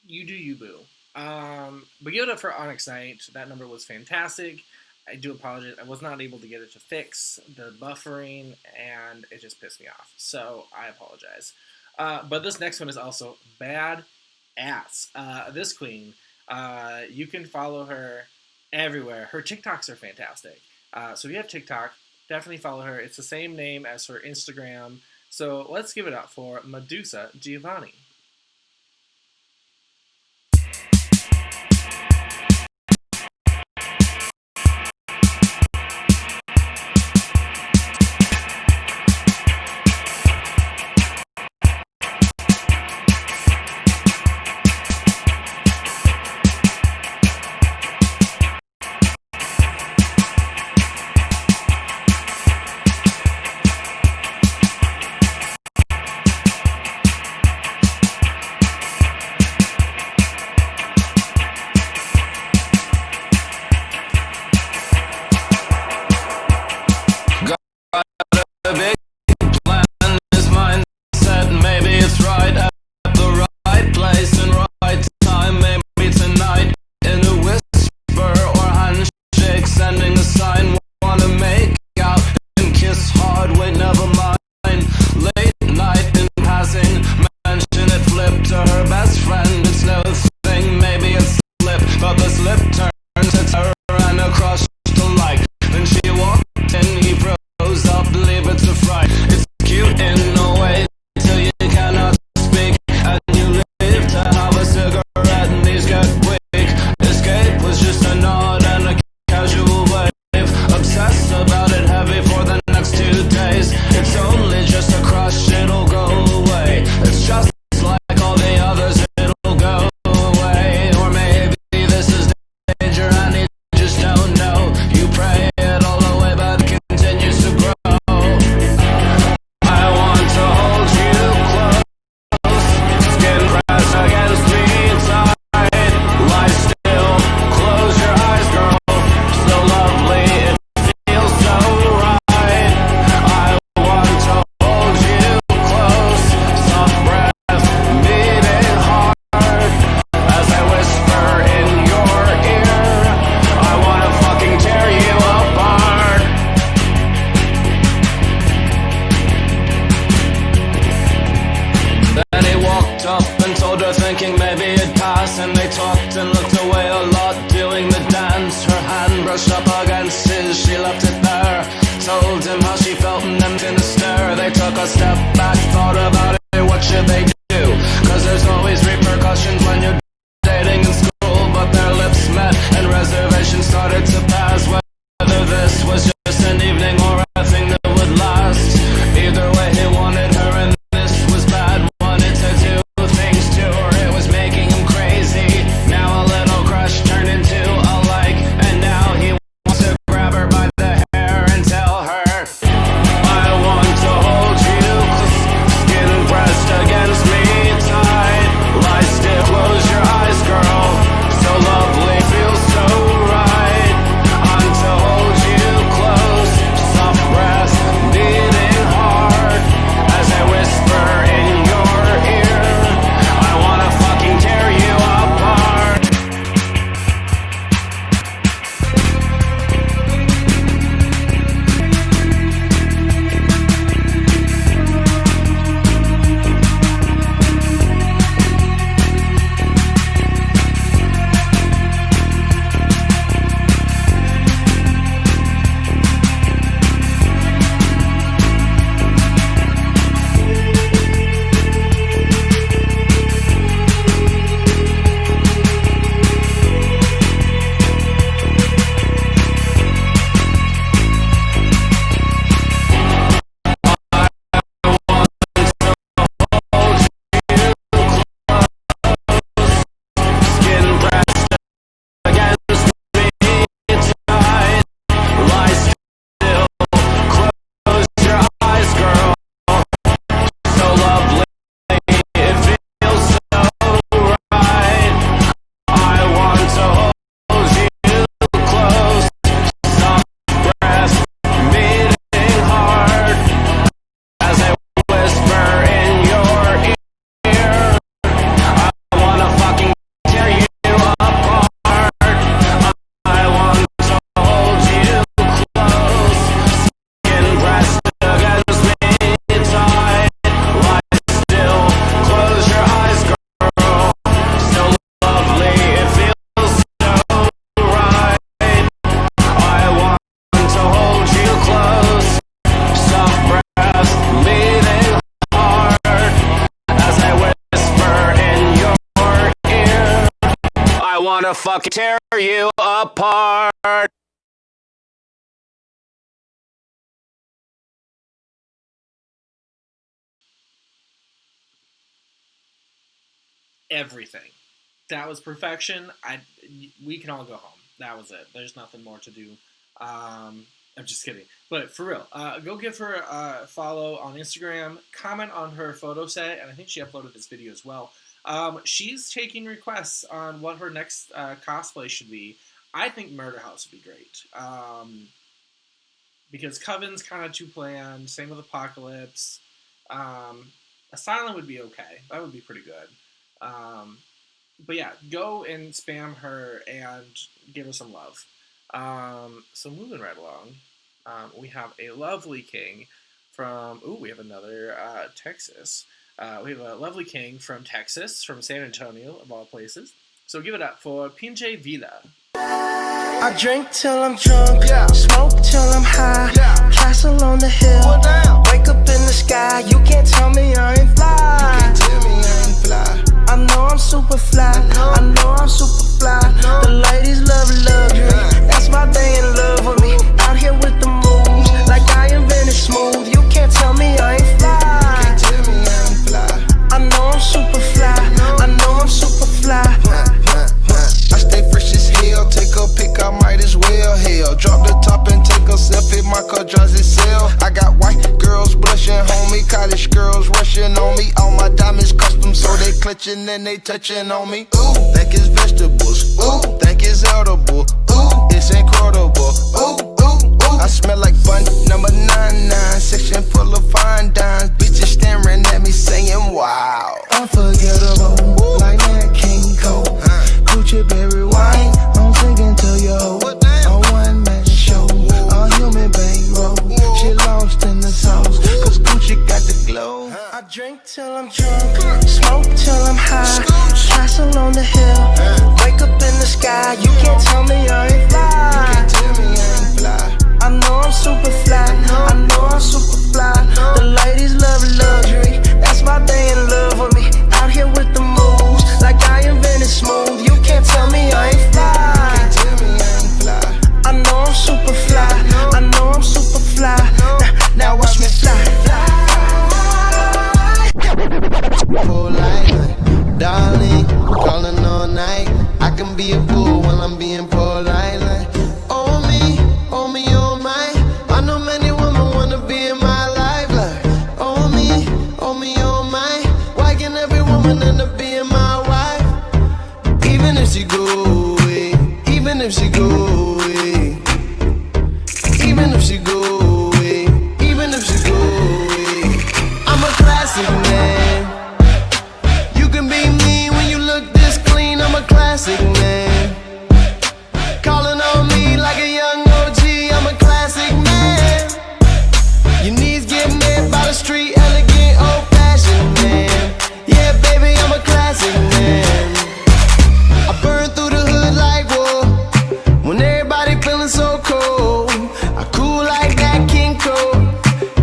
You do you, boo. But give it up for Onyx Knight. That number was fantastic. I do apologize. I was not able to get it to fix the buffering, and it just pissed me off. So I apologize. But this next one is also bad ass. This queen, you can follow her everywhere. Her TikToks are fantastic. So if you have TikTok, definitely follow her. It's the same name as her Instagram. So let's give it up for Medusa Giovanni. gonna fucking tear you apart. Everything. That was perfection. We can all go home. That was it. There's nothing more to do. I'm just kidding. But for real, go give her a follow on Instagram. Comment on her photo set, and I think she uploaded this video as well. She's taking requests on what her next cosplay should be. I think Murder House would be great. Because Coven's kind of too bland. Same with Apocalypse. Asylum would be okay. That would be pretty good. But yeah, go and spam her and give her some love. So moving right along, we have a lovely king from, we have another Texas. We have a lovely king from Texas, from San Antonio, of all places. So give it up for Pinche Villa. I drink till I'm drunk, smoke till I'm high, castle on the hill, wake up in the sky, you can't tell me I ain't fly. I know I'm super fly, I know I'm super fly. The ladies love luxury, that's why they in love with me. Out here with the moves, like I invented smooth. You can't tell me I ain't fly. I know I'm super fly, I know I'm super fly. I stay fresh as hell, take a pic, I might as well. Hell, drop the top and take a selfie, my car drives itself. I got white girls blushing, homie, college girls rushing on me. All my diamonds custom, so they clutching and they touching on me. Ooh, think it's vegetables, ooh, think it's edible, ooh, it's incredible, ooh, ooh, ooh. I smell like bun number 99, section full of fine dimes. Bitches staring at me saying, wow. Unforgettable, like that King Cole, Gucci berry wine, I'm singing to your hoe. A one-man show, a human bankroll. She lost in the sauce, cause Gucci got the glow. I drink till I'm drunk, smoke till I'm high, castle on the hill, wake up in the sky. You can't tell me I ain't fly. I know I'm super fly, I know I'm super fly. The ladies love luxury, that's why they in love with me. Out here with the moves, like I invented smooth. You can't tell me I ain't fly. I know I'm super fly, I know I'm super fly. Now watch me fly. Polite, darling, calling all night. I can be a fool when I'm being polite. Like, oh me, oh my. I know many women wanna be in my life. Like, oh me, oh my. Why can't every woman end up being my wife? Even if she go away, even if she go away, even if she go away, even if she go away. I'm a classic man. You can be mean when you look this clean. I'm a classic man. Calling on me like a young OG. I'm a classic man. Your knees get made by the street, elegant, old-fashioned man. Yeah, baby, I'm a classic man. I burn through the hood like war. When everybody feeling so cold, I cool like that King Cole.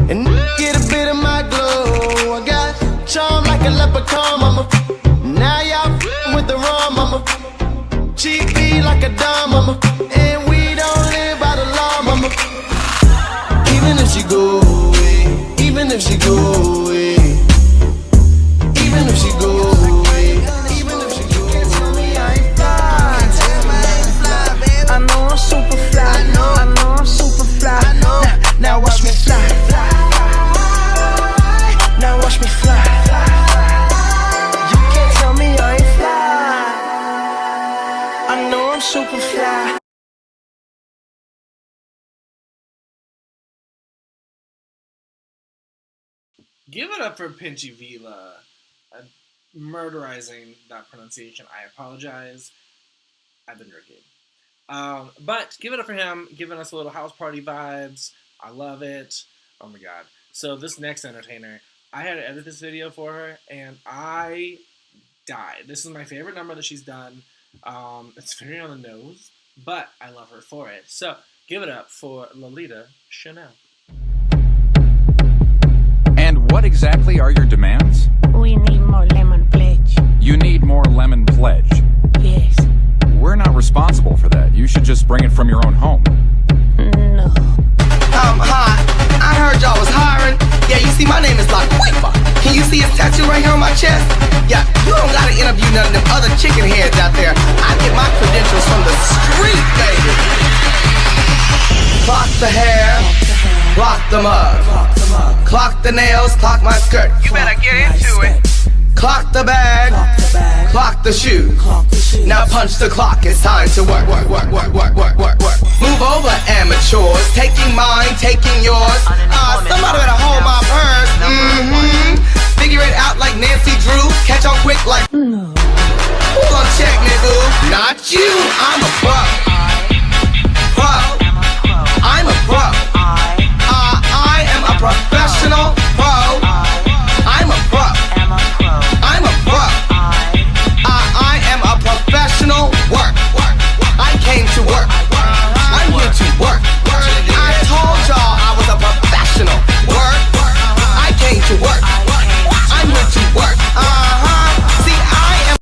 And get a bit of my glow. I got charm like a leprechaun, mama. Now y'all with the rum, mama. Cheap beat like a dumb, mama. And we don't live by the law, mama. Even if she go away, even if she go away, even if she go away, even if she go away, I ain't fly. I know I'm super fly, I know I'm super fly. Now watch me fly. Now watch me fly. You can't tell me I ain't fly. I know I'm super fly. Give it up for Pinche Villa. Murderizing that pronunciation. I apologize. I've been drinking. But give it up for him, giving us a little house party vibes. I love it. Oh my god. So this next entertainer, I had to edit this video for her, and I died. This is my favorite number that she's done. It's very on the nose, but I love her for it. So give it up for Lolita Chanel. And what exactly are your demands? We need more lemon pledge. You need more lemon pledge. Yes. We're just bring it from your own home? No. Hi. I heard y'all was hiring. Yeah, you see, my name is like Whipper. Can you see his tattoo right here on my chest? Yeah, you don't gotta interview none of them other chicken heads out there. I get my credentials from the street, baby. Clock the hair, rock the mug. Clock the nails, clock my skirt. You better get into it. Clock the bag, clock the shoe. Now punch the clock, it's time to work. Move over, amateurs. Taking mine, taking yours. Somebody better hold my purse. Figure it out like Nancy Drew. Catch on quick like no. Who gon' check, nigga? Not you. I'm a pro. I'm a pro. I am a professional pro. I'm a pro. I'm a pro. I am a professional work. I came to work. I'm here to work. I told y'all I was a professional work. I came to work. I'm here to work. See, I am.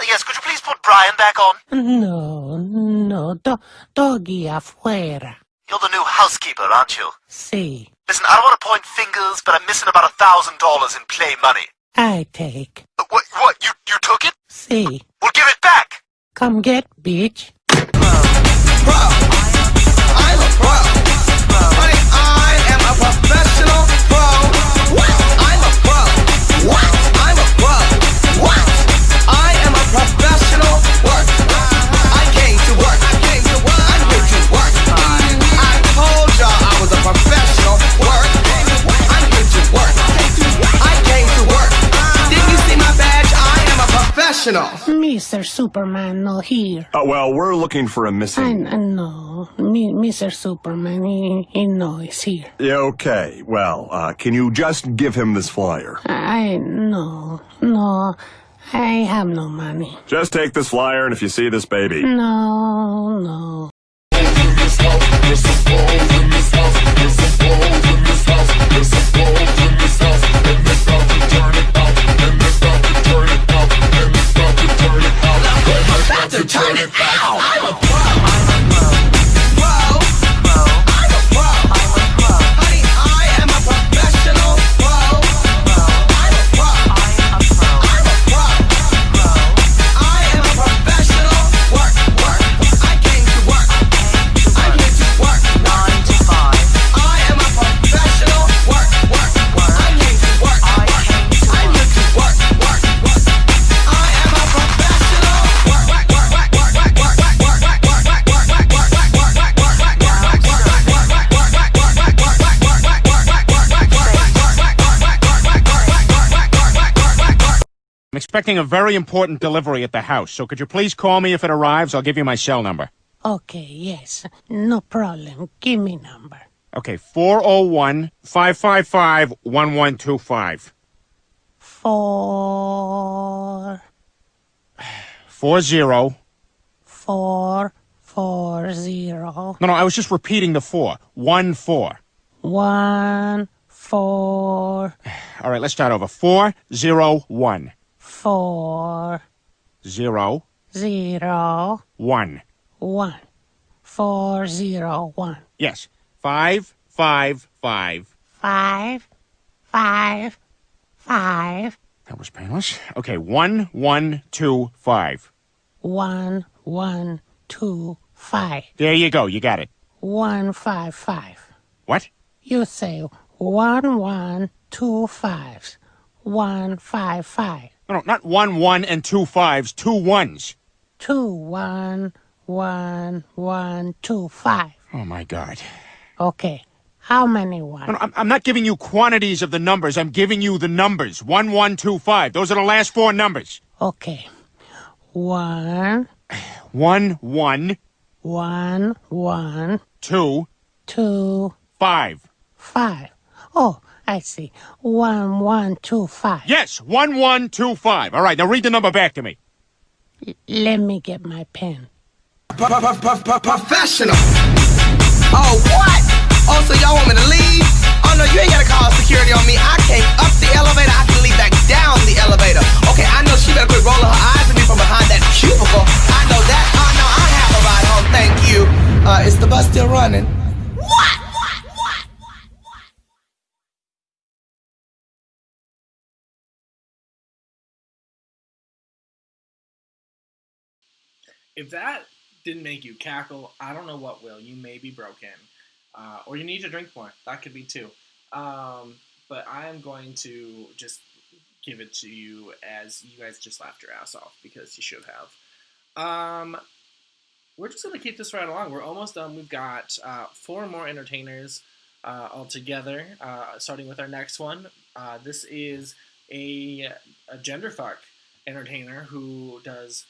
Yes, could you please put Brian back on? No, doggy afuera. You're the new housekeeper, aren't you? See, Listen, I don't want to point fingers, but I'm missing about $1,000 in play money. I take. What, you took it? See, Well, give it back! come get, bitch. Pro. I'm a pro. Honey, I am a professional pro. I'm a pro. I'm a pro. I am a professional work. I came to work. I'm here to work. I told y'all I was a professional work. I'm here to work. I came to work. Didn't you see my badge? I am a professional. Mr. Superman no here. Well, we're looking for a missing... I know. Mr. Superman, he know is here. Yeah, okay. Well, can you just give him this flyer? No, I have no money. Just take this flyer, and if you see this baby... No. Turn it out. I'm a pro. I'm a pro. Honey, I am a professional pro. I'm a pro. I'm a pro. I am a professional work. I came to work. I'm here to work. 9 to 5. I am a professional work. I came to work. I'm here to work. I am a professional work. I'm expecting a very important delivery at the house, so could you please call me if it arrives? I'll give you my cell number. Okay, yes. No problem. Give me number. Okay, 401-555-1125. 440. 440. No, I was just repeating the 4. 1-4. 1 4. All right, let's start over. 401. 4 0 0 1. 1 401. Yes. 555. 5 5 5. That was painless. Okay, 1125. 1125. There you go. You got it. 155. What? You say 1125. 155. No, not 1 1 and 2 5s. 2 1s. 2 1 1 1 2 5. Oh my God. Okay. How many ones? No, I'm not giving you quantities of the numbers. I'm giving you the numbers. 1125. Those are the last 4 numbers. Okay. 1 1 1 1 1 2 2 5. 5. Oh, I see. 1 1 2 5. Yes, 1125. All right, now read the number back to me. Let me get my pen. Professional. Oh, what? Oh, so y'all want me to leave? Oh, no, you ain't gotta call security on me. I came up the elevator. I can leave back down the elevator. Okay, I know she better quit rolling her eyes at me from behind that If that didn't make you cackle, I don't know what will. You may be broken. Or you need to drink more. That could be too. But I am going to just give it to you as you guys just laughed your ass off because you should have. We're just going to keep this right along. We're almost done. We've got 4 more entertainers altogether, starting with our next one. This is a genderfuck entertainer who does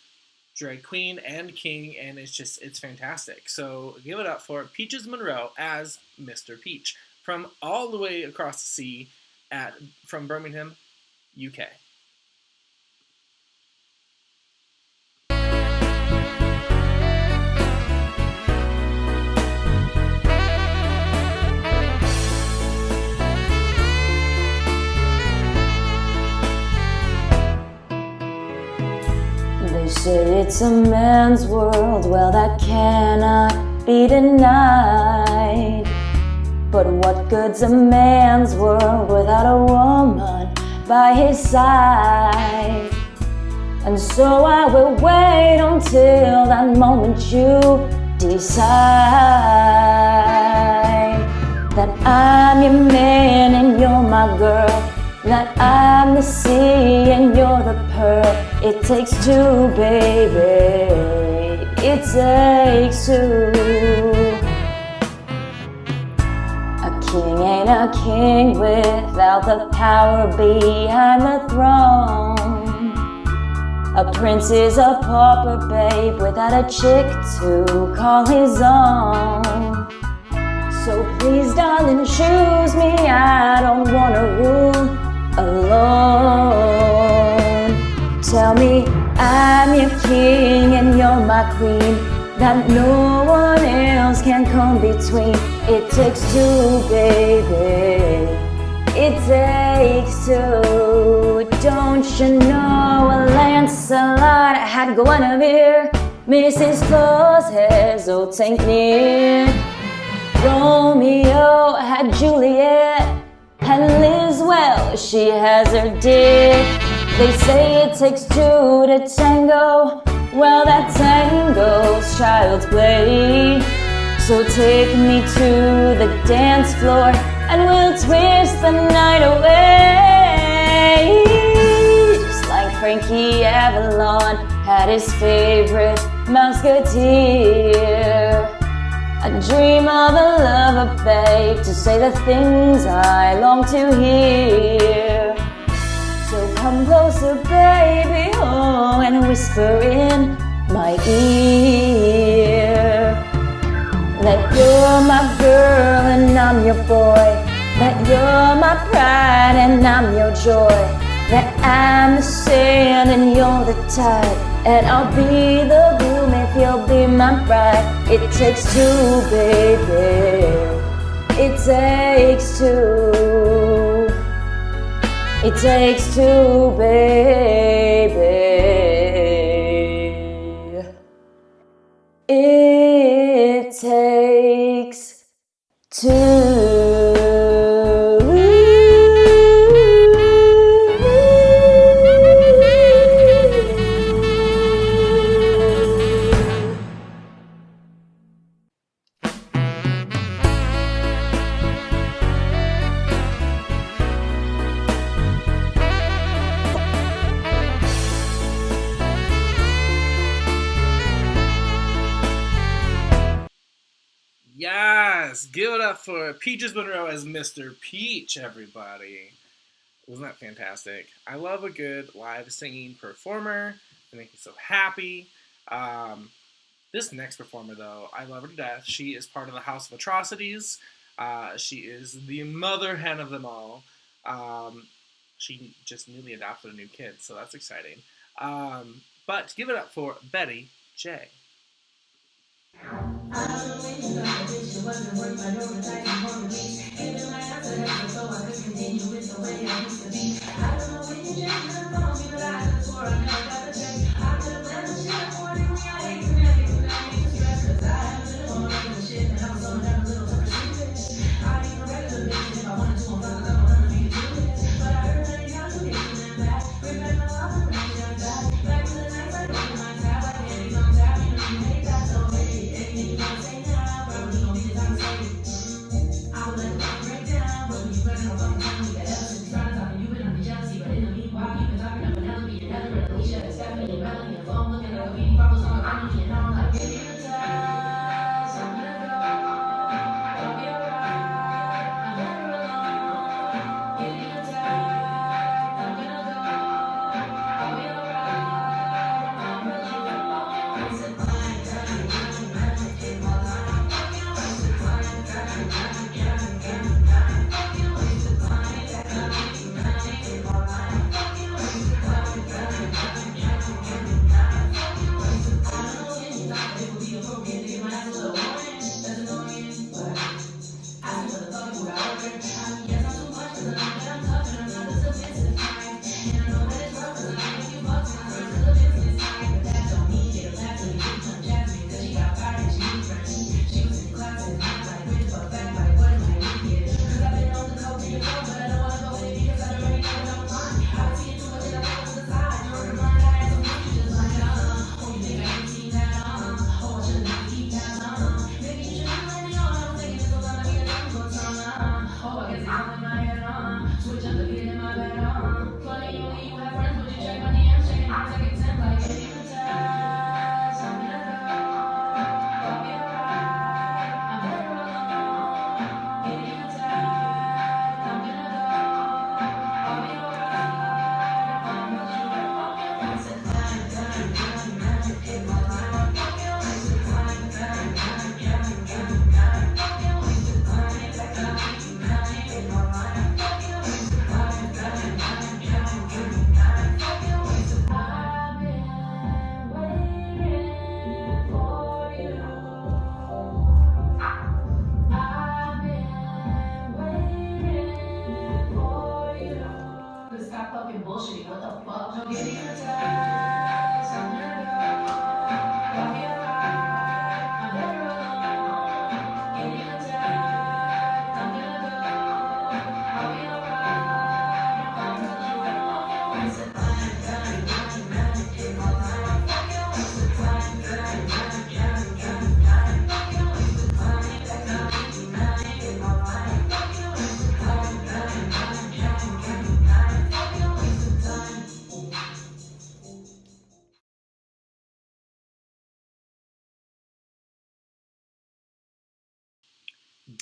drag queen and king, and it's fantastic. So give it up for Peaches Monroe as Mr. Peach from all the way across the sea from Birmingham, UK. They say it's a man's world, well that cannot be denied. But what good's a man's world without a woman by his side? And so I will wait until that moment you decide that I'm your man and you're my girl, that I'm the sea and you're the pearl. It takes 2, baby, it takes 2. A king ain't a king without the power behind the throne. A prince is a pauper, babe, without a chick to call his own. So please, darling, choose me, I don't wanna rule alone. Tell me I'm your king and you're my queen, that no one else can come between. It takes 2, baby, it takes 2. Don't you know Lancelot had Guinevere, Mrs. Claus has old Saint Nick, Romeo had Juliet, and Liz, well, she has her dick. They say it takes 2 to tango, well, that tango's child's play. So take me to the dance floor and we'll twist the night away. Just like Frankie Avalon had his favorite musketeer. I dream of a lover, babe, to say the things I long to hear. So come closer, baby, oh, and whisper in my ear that you're my girl and I'm your boy, that you're my pride and I'm your joy, that I'm the sand and you're the tide, and I'll be the bloom if you'll be my bride. It takes 2, baby, it takes 2. It takes 2, baby. It takes 2. Yes, give it up for Peaches Monroe as Mr. Peach, everybody. Wasn't that fantastic? I love a good live singing performer. They make me so happy. This next performer, though, I love her to death. She is part of the House of Atrocities. She is the mother hen of them all. She just newly adopted a new kid, so that's exciting. But give it up for Betty J.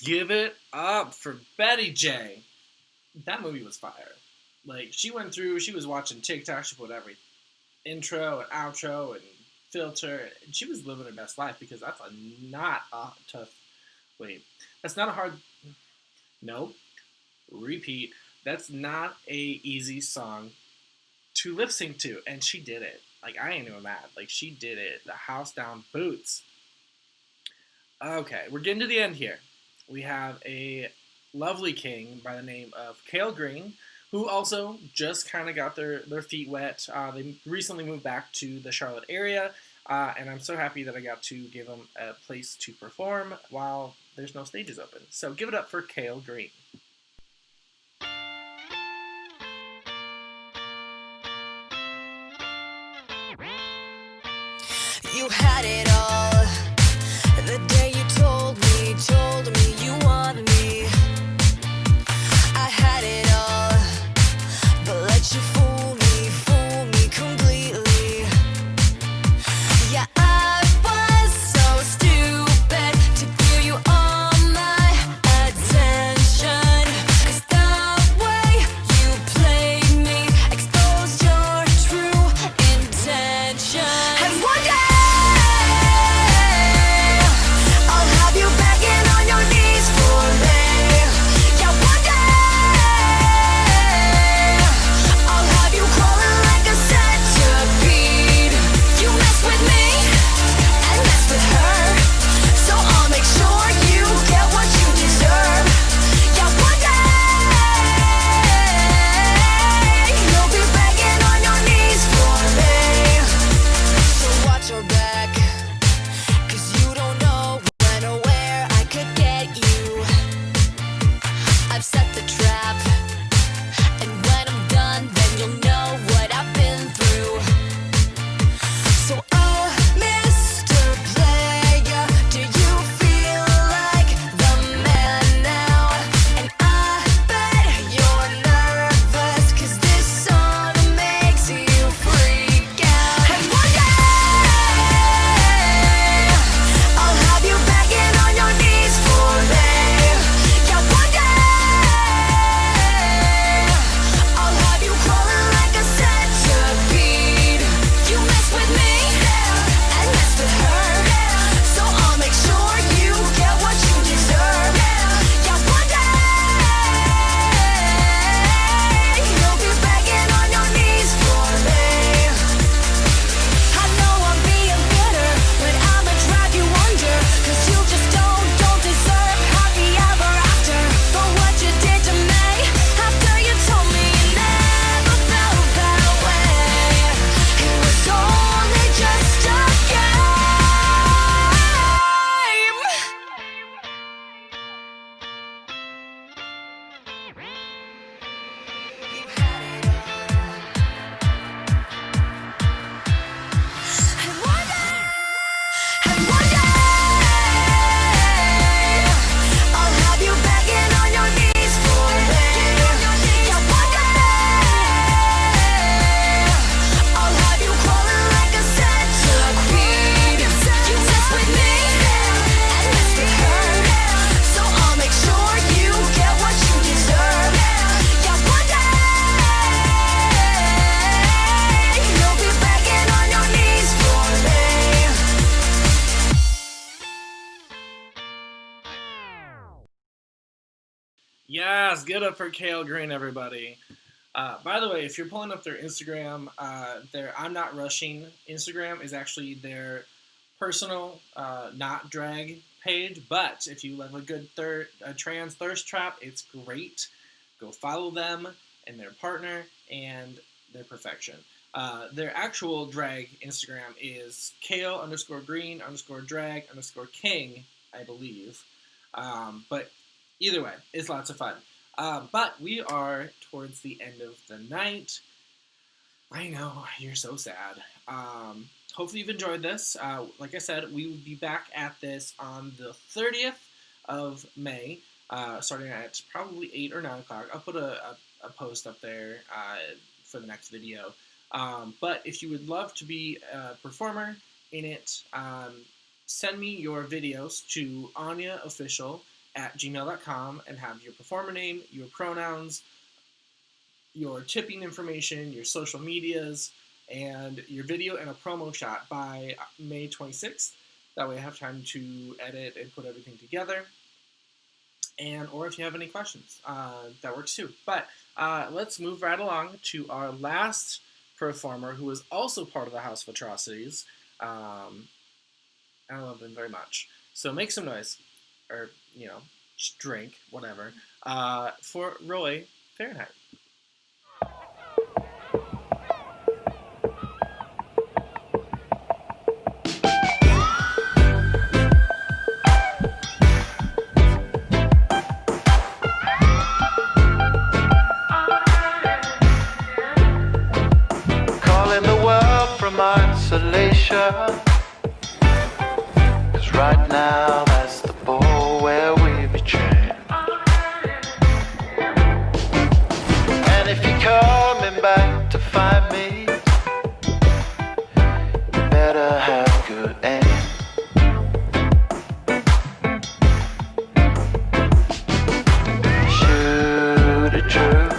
Give it up for Betty J. That movie was fire. Like, she was watching TikTok, she put every intro and outro and filter, and she was living her best life, because that's not a tough, that's not a hard, nope, repeat, that's not a easy song to lip sync to, and she did it. Like, I ain't even mad. Like, she did it. The house down boots. Okay, we're getting to the end here. We have a lovely king by the name of Kale Green, who also just kind of got their feet wet. They recently moved back to the Charlotte area, and I'm so happy that I got to give them a place to perform while there's no stages open. So give it up for Kale Green. You had it all the day you told me you want me. I had it all, but let you fool me completely. Yeah, I was so stupid to give you all my attention. 'Cause the way you played me exposed your true intention. And one day I'll have you begging on your knees for me. Yeah, one day I'll have you crawling like a centipede. You mess with me and mess with her, so I'll make sure you get what you deserve. Yeah, one day you'll be begging on your knees for me. So watch your back, 'cause you don't know when or where I could get you. I've set the trap, and when I'm done, then you'll know what I've been through. So, oh, Mr. Player, do you feel like the man now? And I bet you're nervous, 'cause this song makes you freak out. And one day I'll have you begging on your knees for me. Yeah, one day I'll have you crawling like a centipede. You mess with me and mess with her, so I'll make sure you get what you deserve. Yeah, one day you'll be begging on your knees for me. I know I'm being bitter, but I'ma drive you under, 'cause you just don't deserve happy ever after. For what you did to me, after you told me you never felt that way. It was only just a game. And one day I'll have you begging on your knees for me. Yeah, one day I'll have you crawling like a centipede. You mess with me and mess with her, so I'll make sure you get what you deserve. Yeah, one day you'll be begging on your knees for me. Yes, get up for Kale Green, everybody. By the way, if you're pulling up their Instagram, their I'm Not Rushing Instagram is actually their personal, not drag page. But if you love a good trans thirst trap, it's great. Go follow them and their partner and their perfection. Their actual drag Instagram is Kale_Green_drag_king, I believe. But either way, it's lots of fun. But we are towards the end of the night. I know, you're so sad. Hopefully you've enjoyed this. Like I said, we will be back at this on the 30th of May, starting at probably 8 or 9 o'clock. I'll put a post up there for the next video. But if you would love to be a performer in it, send me your videos to Anya Official at gmail.com and have your performer name, your pronouns, your tipping information, your social medias, and your video and a promo shot by May 26th. That way I have time to edit and put everything together. And or if you have any questions, that works too. But let's move right along to our last performer, who is also part of the House of Atrocities. I love them very much. So make some noise, or just drink, whatever, for Roy Fahrenheit. From isolation, 'cause right now that's the ball where we betray. And if you're coming back to find me, you better have good aim. Shoot it true,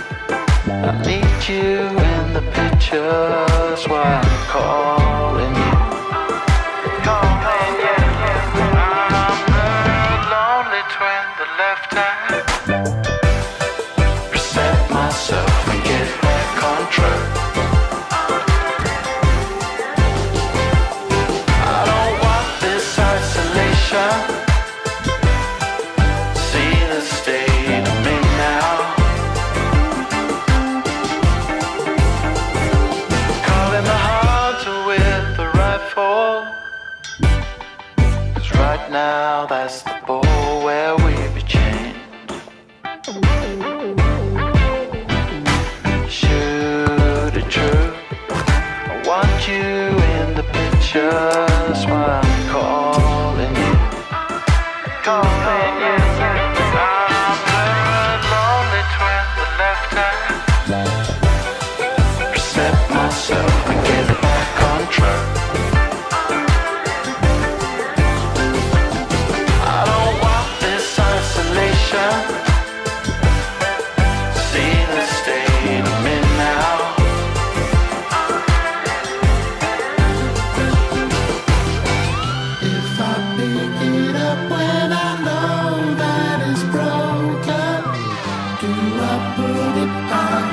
I need you in the pictures while I'm calling you. Calling you. I'm the lonely twin that left hand. Reset myself and get back on track. I don't want this isolation. See the state I'm in now. Calling the hunter with the rifle, 'cause right now that's the ball where we be chained. Shoot it true, I want you in the pictures while I'm calling you. Calling you. I'm the lonely twin that left hand. Reset myself and get back on track. I don't want this isolation. See the state I'm in now. If I pick it up when I know that it's broken, do I put it back?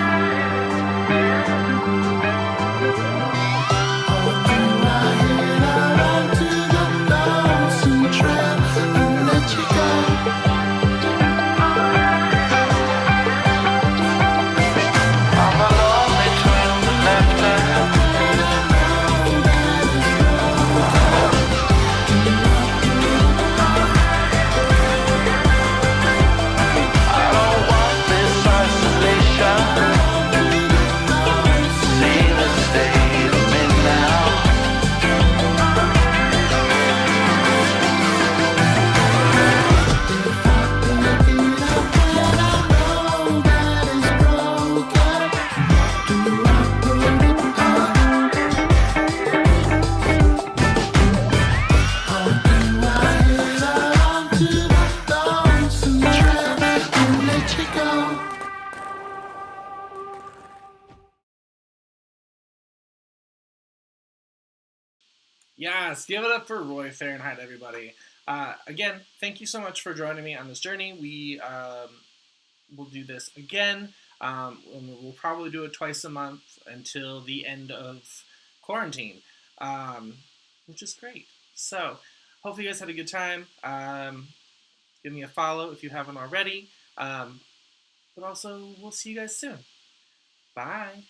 Or do I head out onto the lonesome trail and let you go? I'm a lonely twin that left hand. I don't want this isolation. See the state I'm in now. Yes, give it up for Roy Fahrenheit, everybody. Again, thank you so much for joining me on this journey. We will do this again. And we'll probably do it twice a month until the end of quarantine, which is great. So, hopefully you guys had a good time. Give me a follow if you haven't already. But also, we'll see you guys soon. Bye.